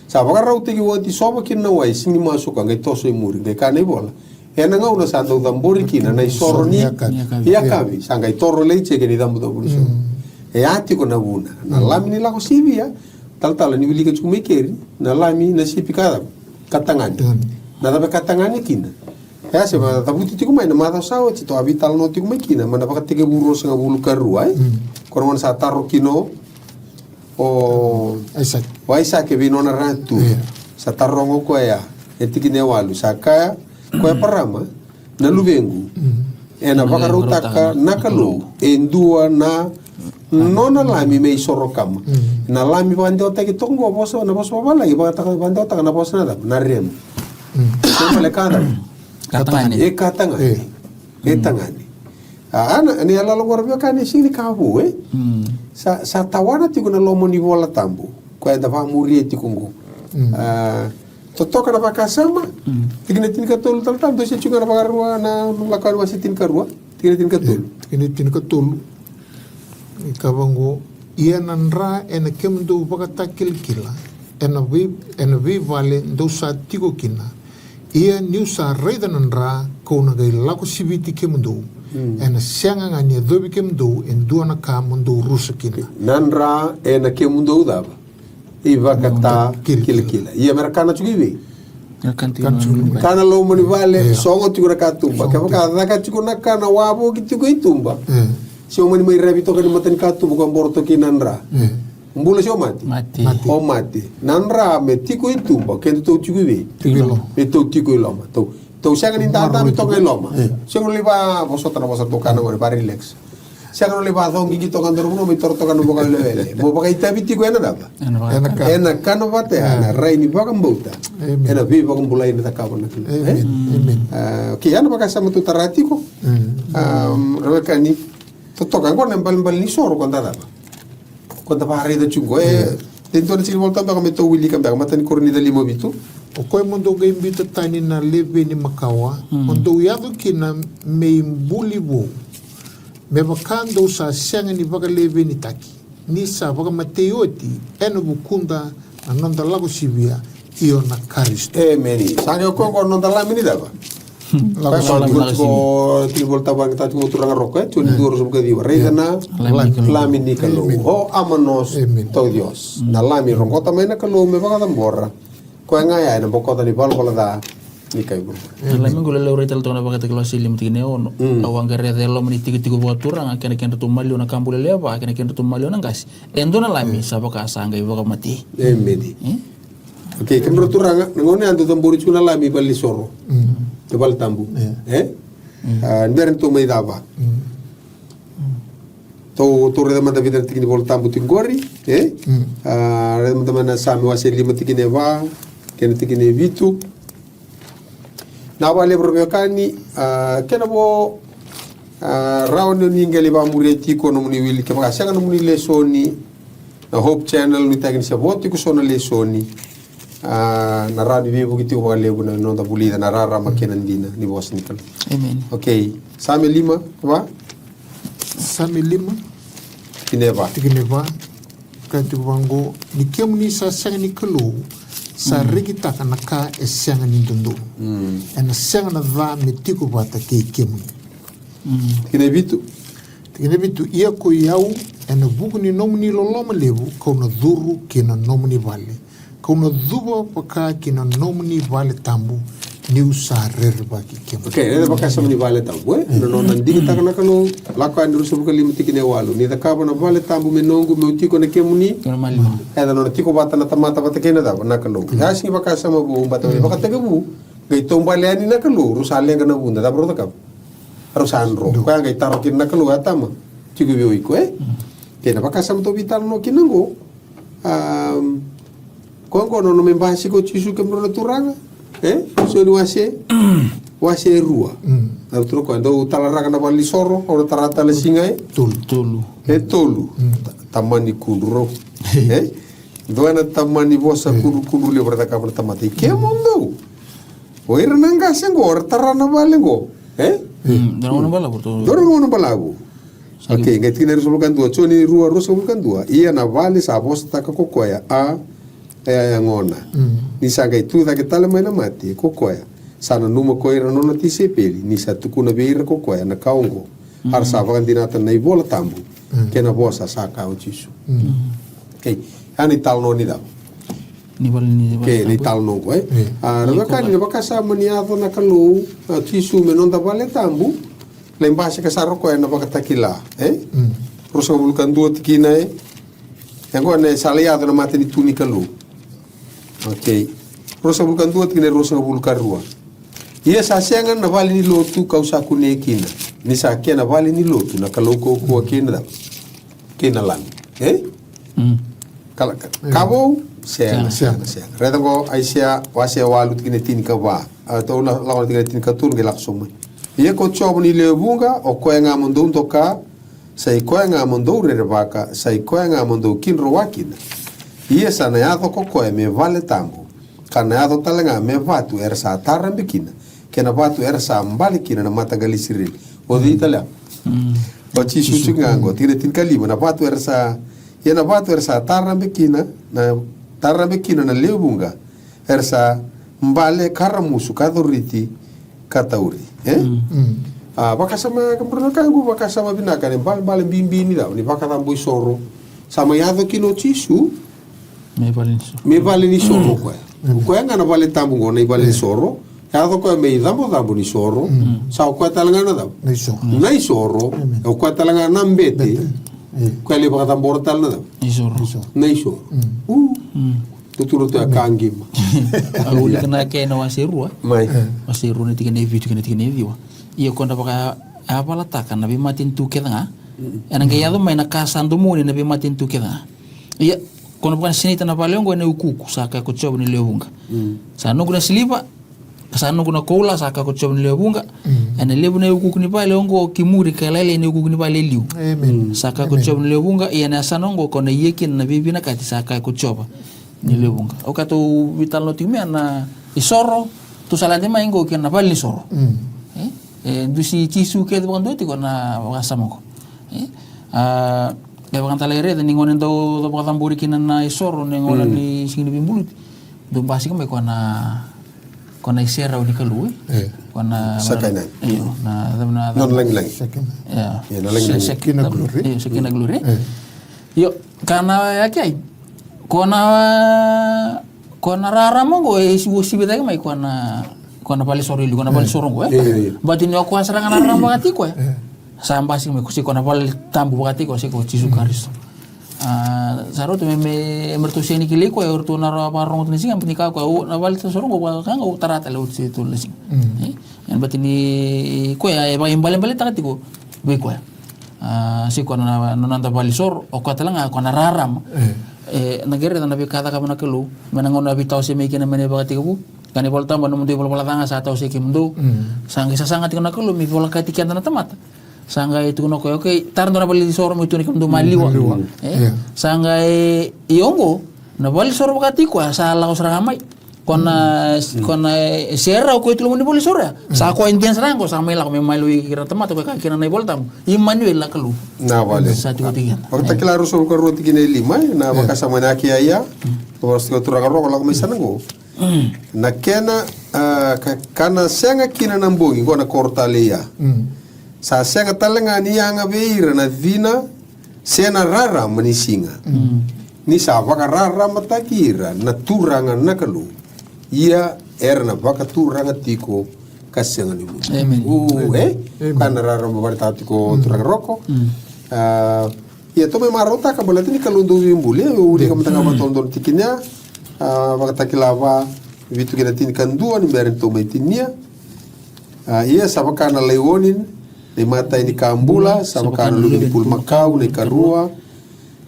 Sa baka rauta ki wati soba kina wai singi masuka ngai toso imuri. Ngai kane bola. E na ngau na sando dambori kina na isoro ni. Ya kavi. Sa ngai toro leche ke ni dambo dambori so. E ati ko na buna. Na lami ni lako sivia. Tal-tal ni wili ka chumekeri. Na lami na sipi kada. Katangani. Na dapat katangani kina. Ya se ma tabuti tiku mai na mata sawo ti to abital no tiku mai kina. Mana baka tege buro senga bulu karua Kono man sa taro kino o Aisak. waisa ke vino na ratu. Sa taro ko ya. e tikine walu saka ko parama na luvengu e na vakarutaka na kalu e ndua na nona lami me soro kama na lami vandeo taki tongo boso na boso bala i vandeo taka na boso na rem ko le Katangani. E tangani ana ni ala longor bio kane sini kabu sa tawana tiku na lomo ni vola tambu ko e dava muri tikungu totoka na pakasama tigine tin ka tolu tal tam do se chunga na pakarua na lakan wasi tin karua tigine tin ka tolu ikabango ia nanra ena kemdo bakatakil kila ena vi vale do sa tigo kina ia new sa raida nanra ko na gai lako sibiti kemdo ena sianga ngani dobi kemdo en duana ka mundo rusa kina nanra ena kemundo dava i vakata kila ia merkana chugivi kana lo mani vale songo tigo na katumba ka ka tigo na kana wabo kitigo itumba si o mani mai rabi toka ni matan katumba ko borto kinanra mbula si o mati o mati nanra me tigo itumba kendo to chugivi e to tigo iloma to sanga ni tata me toka iloma sengo liba bosota na bosota kana ngore ba relax sanga le ba dongi ki toka ndoro no me torto kana boka lele mo baka itabi tigo ena daba ena kana bate ana raini baka mbota ena vi baka mbula ina takaba na ki ana baka sama tu taratiko rekani to toka ngone mbal ni soro konta daba konta ba reda chungo dentro ni volta baka me to wili kam baka matani korni da limo bitu o koe mondo ga imbita tani na leve ni makawa mondo yado ki na me imbuli wo me bakando sa sianga ni baka leve ni taki ni sa baka mateoti eno bukunda na nonda lago sibia iyo na karisto meni sanga ko nonda la mini daba la ko ti volta ba kita tu turanga roko tu ni duro sub kadi reda na la mini kalo o amanos to dios na la mi rongota mena kalo me baka tambora ko nga ya na bokota ni bal da ni kai bu la mi gole lore tal tona baka teklo silim tine ono awang gare de lo meni tigi tigo botura nga kene kene tu malio na kambule leva kene kene tu malio na gas endona lami sabaka sanga iboka mati medi okay kemro turanga ngone ando tamburi chuna lami bali soro te bal tambu nderen to mai dava to reda manda vidar tikini bol tambu tingori reda manda mana sami wase lima tikine va kene tikine vitu na wale probio kani kena bo rawono ni ngeli ba mureti ko no muni wili kema sanga no muni lesoni na hope channel ni tagin sa voti ko sona lesoni na radio vivo kiti ko lebu na nonda bulida na rara makena ndina ni bos nikal amen okay sami lima ba sami lima kineva kanti wango ni kemuni sa sanga ni kalo sa regita kana ka e sanga ni ndondo ena sanga na va metiko bata ke kemuni kine bitu ia ko yau ena buku ni nomuni loloma lebu ko na duru kina nomuni vale ko na duba paka kina nomuni vale tambu niu sa rerba ki kemuni okay reda baka sa mani vale tambu no nandiki takana kalo lako andiru subuka lima tikine walu ni da kaba na vale tambu me nongu me utiko na kemuni eda no tiko bata na tamata bata kena da na kalo yasi baka sa mabu bata baka tegebu gai tombale ani na kalo rusale ngana bunda da bro takap rusandro ko gai taro kin na kalo atama tiko bio iko kena baka sa to vital no kinango ko no me mbasi ko chisu kemro na turanga so ni wase rua altro ko ando talaranga na bali soro o tarata le singai tulu tamani kundro doana tamani vosa kuru le berta ka berta mati ke mondo o era nanga sengo or tarana balengo dono balago okay ngai tina resolukan dua choni rua resolukan dua ia na vale sa vosta ka kokoya ngona ni saga itu ke tala mai na mati kokoya sana numa koira nona ti sepeli ni sa tukuna beira kokoya na kaungo har sa vagan dinata na ibola tambu kena bosa sa ka uchisu okay ani tal no ni da ni tal no ko baka ni baka sa mani ato na kalu chisu me non da vale tambu lembase ka sa ko na baka takila rosa vulkan dua tikina ngone saliado na mati ni tuni kalu okay rosa bulukan dua tinggal rosa bulukan rua. Ia sasengan na vale ni lotu kau sakune kina. Ni sakena vale ni lotu na kaloko ko kina da. Kina lan. Kala kabo senga. Reta ko aisia wasia walu tingene tin ka wa. Atau na lawan tingene tin ka tur gelak somai. Ia ko chobo ni lebunga o ko nga mundo toka sai ko nga mundo revaka sai ko nga mundo kin roakina. Ia sana ya ko me vale tambo. Kana ya talanga me vatu sa taran bikina. Kena vatu sa mbali kina na mata galisiri. O di itala. O ci suci ngango tire tin kalima na vatu sa ya na vatu sa taran bikina na lebunga sa mbale karamusu kadoriti katauri. Baka sama kemperna kangu baka sama binaka ni bal bimbi ni da ni baka tambo soro sama yado kino cisu me vale ni soro ko nga na vale tambo ngona i vale soro yado ko me dambo ni soro sa ko talanga na da nai soro ko talanga na mbete ko le baka tambo tal na da nai soro tuturo to kangi uli kana ke na wasirua wasiru ni tikene viwa ia konda baka apala taka na bi matin tu kedanga enang ke yado mai na kasando mo ni na bi matin tu kedanga ia kono baka sinita na palongo ne ukuku saka ko chobo ni leunga sa no kuna silipa sa no kuna kola saka ko chobo ni leunga ene lebu ne ukuku ni pale ongo kimuri kelele ni ukuku ni pale liu saka ko chobo ni leunga ia na sanongo kono yekin na bibi na kati saka ko chobo ni leunga o kato vital no timia na isoro tu salante mai ngo ken na pale ni soro dusi cisu ke de bondo ti kona wasamoko ya bakan talere de ningon ndo baka tamburi kinan na isoro ningon ni singni bimbulu do basi ko me kona isera uni kalu kona sakainan na non lang ya na lang sekina glure yo kana ya kai kona rara mongo isi beta mai kona pali soro ilu kona pali soro bati ni aku asrangan arang bagati ko samba sing me kusi kona pali tambu bagati ko si ko cisu karis saro to me emertusi ni kili ko urtu naro parong tu sing ampuni ka ko na pali soro ko kan ko tarata le utsi tu le sing en bati ni ko ya ba imbale takati ko be ko si kona nonanta pali soro o ko talanga kona raram nagere na bi kada ka na kelu menangon na bitaw si me kina mene bagati ko kani volta manu mundi bola tanga sa tau se kimdo sanga sasanga tikona ko mi bola ka tikian na tamata sanga itu no ko okay tarno na bali soro mo itu ni kimdo maliwa sanga iongo na bali soro bakati ko sa la usra mai kona sierra ko itu mo ni bali soro sa ko intense rango sa mela ko me malui kira tamata ko ka kina na volta Emmanuel la kalu na vale sa tikian orta claro soro ko roti kine lima na makasa manaki aya to ko turagaro ko la ko misanango na kena kana senga kina nambongi ngona kortalia sa senga talanga ni anga beira na vina sena rara manisinga ni sa vaka rara matakira na turanga nakalu ia erna vaka turanga tiko kasenga ni mu kana rara mabarita tiko turanga roko ia tome marota ka bolatini kalundo wimbule uri ka matanga matondon tikinya wakatakilava vitu kina tin kandua ni beren to maitinia ia sabakana leonin ni mata ini kambula sabakana lumi ni pulmakau ni karua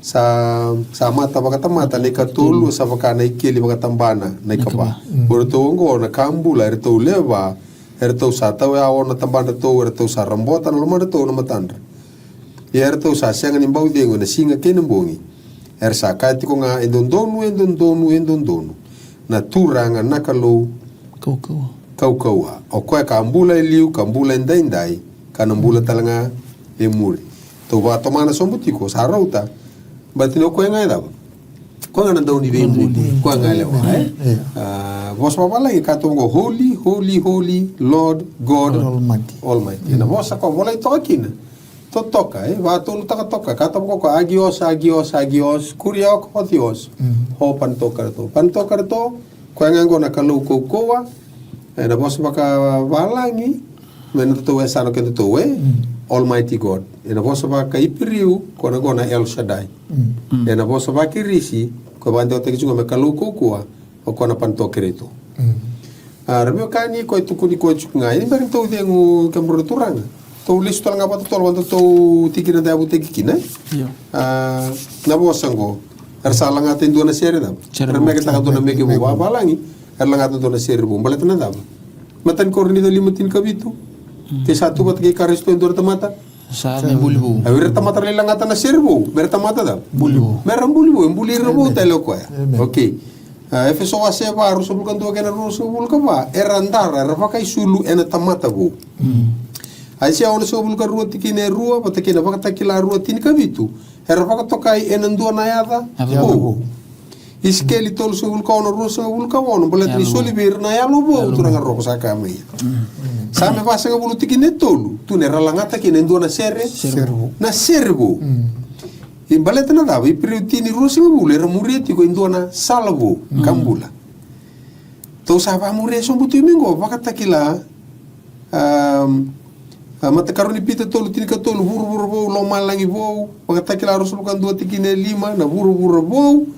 sa mata mata ni katulu sabakana ikeli bakatambana ni kapa borto ngo na kambula erto leva erto satau ya ona tambanda to erto sarambota na lomada to na matandra erto sa senga ni mbau dengo na singa kenembongi ersa kati ko nga endondonu na turanga nakalo kau o ko kambula liu kambula ndai kanambula talanga emuri to ba tomana sombutiko sarauta batino ko nga ida ko nga ndoni be emuri ko nga lewa vos babala ke katongo holy Lord God Almighty na vos ko bola itokina toka va to toka kata ko agios kuria ko Dios ho pantoka to ko ngango na kalu koa na bos baka valangi men to sano ke to Almighty God na bos baka ipiriu ko na gona El Shaddai na bos baka risi ko bande o te kisunga me kalu koa o ko na pantoka reto Ramio kani ko tukuni ko chukunga ini baring tau dengu kamro turanga. Tau listu talanga patu tol wanto tau tikina da bute kikina. Iya. Na bosango. Arsalanga tendu na sere da. Ramio kita kanto na meke buwa balangi. Arlanga tendu na sere bu. Balat na da. Matan korni da limatin kabitu. Te satu bat ke karisto endur tamata. Sa may bulibu. Awir tamata lilangata na sere bu. Mer tamata da. Bulibu. Meram bulibu. Embuli rebo telo ko ya. Okay. Efeso ase ba ruso bukan tu kena ruso bulka ba erandara rafakai sulu ena tamata bu. Aisia ona so bulka ruo tikine ruo pata kena baka takila ruo tini kabitu. Rafaka tokai ena ndua na yada bu. Iskeli tol so bulka ona ruso bulka ona bolet ni soli bir na yalo bu turanga roko saka mai. Same basa bulu tikine tolu tu ne ralangata kine ndua na serbu. Na serbu. Imbaleta na dava, ipriutini rusi mabule, ramureti ko indona salvo, kambula. Tau sapa mure so butu mingo, vakatakila matakaruni pita tolu tinika tolu buru bou lo malangi bou, vakatakila rusulukan 2 tikine 5 na buru bou.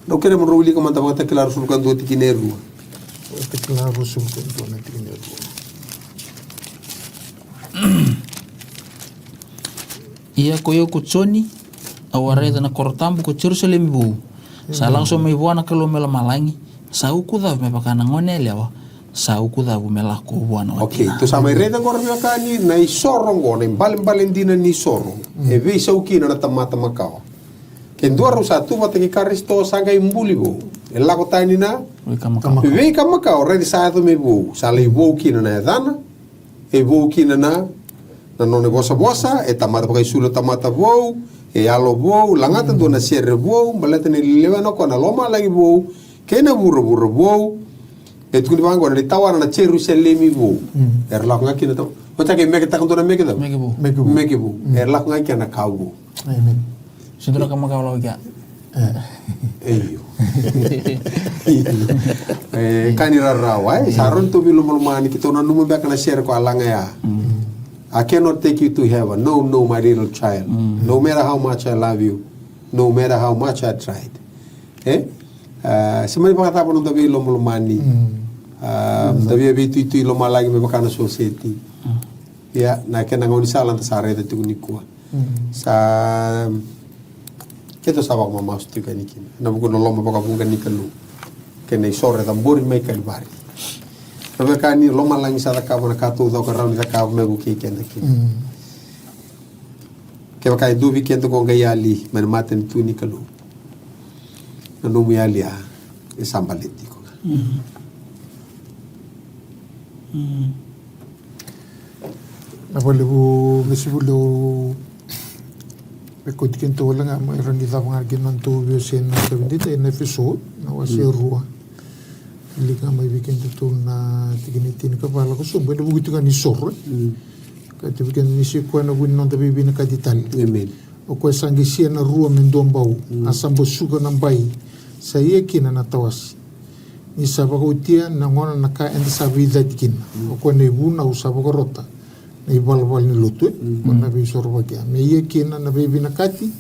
No kere mo roli ka manta vakatakila rusulukan 2 tikine 2. Vakatakila rusulukan 2 tikine 2. Ia koyo kutsoni aware na kortambu ko Jerusalem bu sa langsung may buwana kalo mela malangi sa ukuda me pakana ngone lewa sa ukuda bu mela ko buwana okay to sa may reda ko ramyo kani na isorong ko na balin dina ni sorong e ve sa ukina na tamata makao ken duaro sa tu bataki karisto sanga imbuli bu ela ko tani na ve ka makao redi sa to me bu sa le bu ukina na dana e bu ukina na none bosa e tamata pakai sulo tamata bu e alo bou langata do na sere bou baleta ni lewa no kona loma lagi bou kena buru bou e tukuni bango na tawana na Jerusalem bou la ngaki na to o take meke takanto na meke da meke bou la ngaki na kawu amen sindura kama kawu lagi eyo kanira rawa saron to bilu mulmani kitona numu baka na sere ko alanga ya I cannot take you to heaven. No, my little child. No matter how much I love you, no matter how much I tried. Semua pakata pun untuk bilo mulmani. Tapi itu lo malagi mebakana society. Ya, na kena ngoni salan tasare itu kunikua. Sa kita sabak mama stuka nikin. Na buku nolong mabakabungan nikalu. Kena sore tamburi mai kalibari. Tapi kani loma lang sa taka mana katu do karau ni taka me buki kenda ki. Kaya kai dubi kenda ko gayali man maten tu ni kalu. Nanu mi alia e sambaliti ko. Na boleh mesti boleh ikut kintu wala nga may randi tapang argin ng tubo sen na sabindita in episode na wasi ruwa. Ili nga may bikin tutul na tiginitin ka pala ko sumbo na bugi kan isor kati bikin nisi ko na win non tabi bin ka dital Amen. o ko sangi sia na ruwa men dombau asambo suga ng bay sa iya kina na tawas ni sabako tia na ngona na ka enda sa vida dikin o ko na ibu na usaba ko rota na ibalbal ni lutu ko na bi sor bagya me iya kina na bibi na kati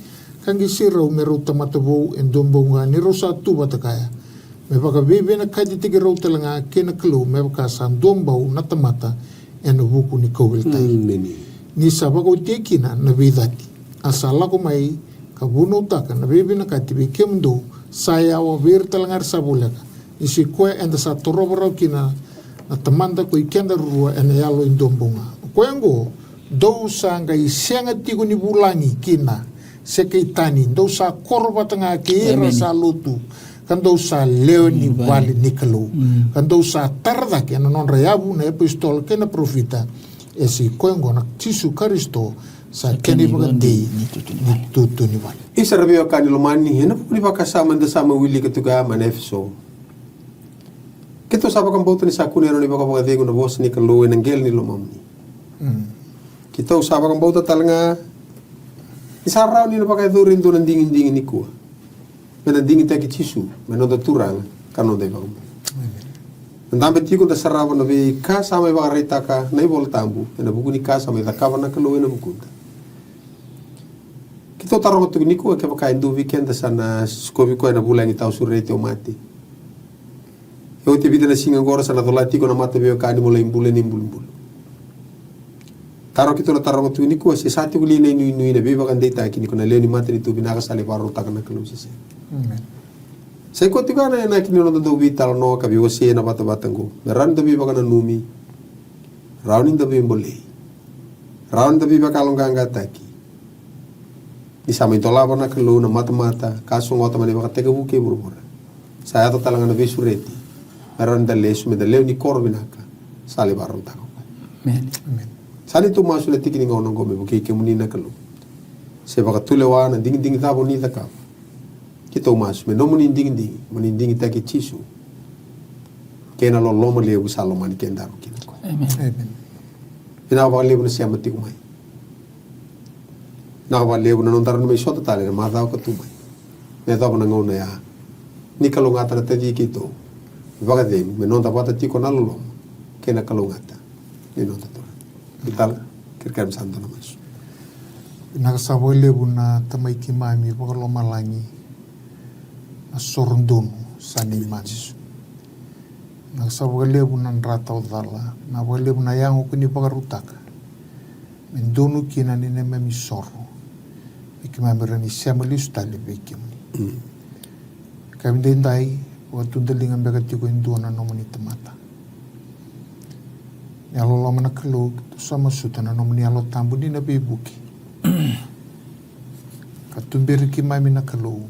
kangi sira umero tamatabo en dombau nga ni rosa tu batakaya me baka bebe na kadi tege rau talanga kena kelo me baka san dombau na tamata ena buku ni kowel tai ni sabako tekina na vidati asala ko mai kabuno taka na bebe na kadi be kemdo saya wa ver talangar sabulaka isi koe enda sa torobaro kina na tamanda ko ikenda rua ena yalo indombonga koengo do sanga isenga tigo ni bulangi kina sekeitani do sa korba tanga kira sa lutu kando sa leoni vale nikalo kando sa tarda ke non reabu na epistol ke na profita esi koengo na tisu karisto sa keni bagandi tutu ni vale isa rabio kanilo mani hena puni bakasama nda sama wili ketuga manefso kito sapa kan boto ni sakuni ni baka baka dego na bos ni kalo enangel ni lo mamni kito sapa kan boto talanga isarau ni baka durin do dingin ni kuwa menandingi taki tisu menoda turang kano de bang ndambe tiko da sarava na ve ka sama ba reta ka nei voltambu na buku ni ka sama da kava na kalo na buku kito taro tu ni ko ke baka ndu weekend sana skobi ko na bulangi tau surete o mati Eu te vida na singa agora sana to lati ko na mata beo kani mo imbule ni imbul. Taro kito na taro tu ni ko se sati ko lina inu inu na biba kan data kini ko na leni mata ni tu binaka sali paro taka na kalu se. Sai ko tiga na kini no do vital no ka biwa se na bata batango. Meran do biba kana numi. Raunin do bimbole. Raun do biba kalong ganga taki. Isama itola na kalu na mata kaso ngota mani baka tega buke burbura. Saya to talanga na visureti. Meron dalesu me daleu ni korbinaka. Sali baron tako. Amen. Sani tu masu le tikini ngono ngome buke ke munina kalu. Se baka tulewa na ding tabo ni taka. Kito masu me no muni ding taki chisu. Kena lo lomo le usalo mani kendaro kinako. Amen. Ina ba le siya mati kumai. Na ba le na nontar no me shota tale na mata ko tumai. Me tabo na ngona ya. Ni kalungata na tadi kito. Baga de me nonta bata tiko na lo kena kalungata. Ni nonta to. Vital kirkam santo na mas. Nakasabo lebu na tamay kimami pakalo malangi na sorondonu sa nimanis. Nakasabo lebu na rataw dala na lebu na yango kuni pakarutaka. Mendonu kina ni na memisoro. Ikimami rani siamalis tali bekimni. Kami dendai waktu delingan bekat juga induana nomoni temata. Yalo lama nak keluk sama sutana nomoni alo tambu di nabi buki. Katumbiri kimami nak keluk.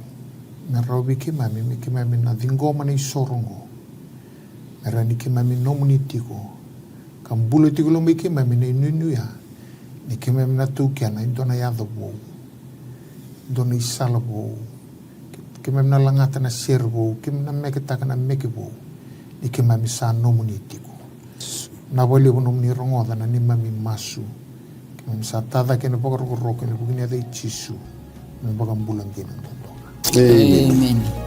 Merawi kimami na dingoma na isorongo. Merani kimami nomoni tiko. Kambulu tiko lombi kimami na inunu ya. Ni kimami na tukiana indona yado bo. Indona isala bo. Kimami na langata na serbo, kimami na meketaka na mekibo. Ni kimami sa nomoni tiko. Na wale nomoni rongoda na ni mami masu. Kimami sa tada kena pakaroko ni bugini ada ichisu. Membaga bulan kena. Amen.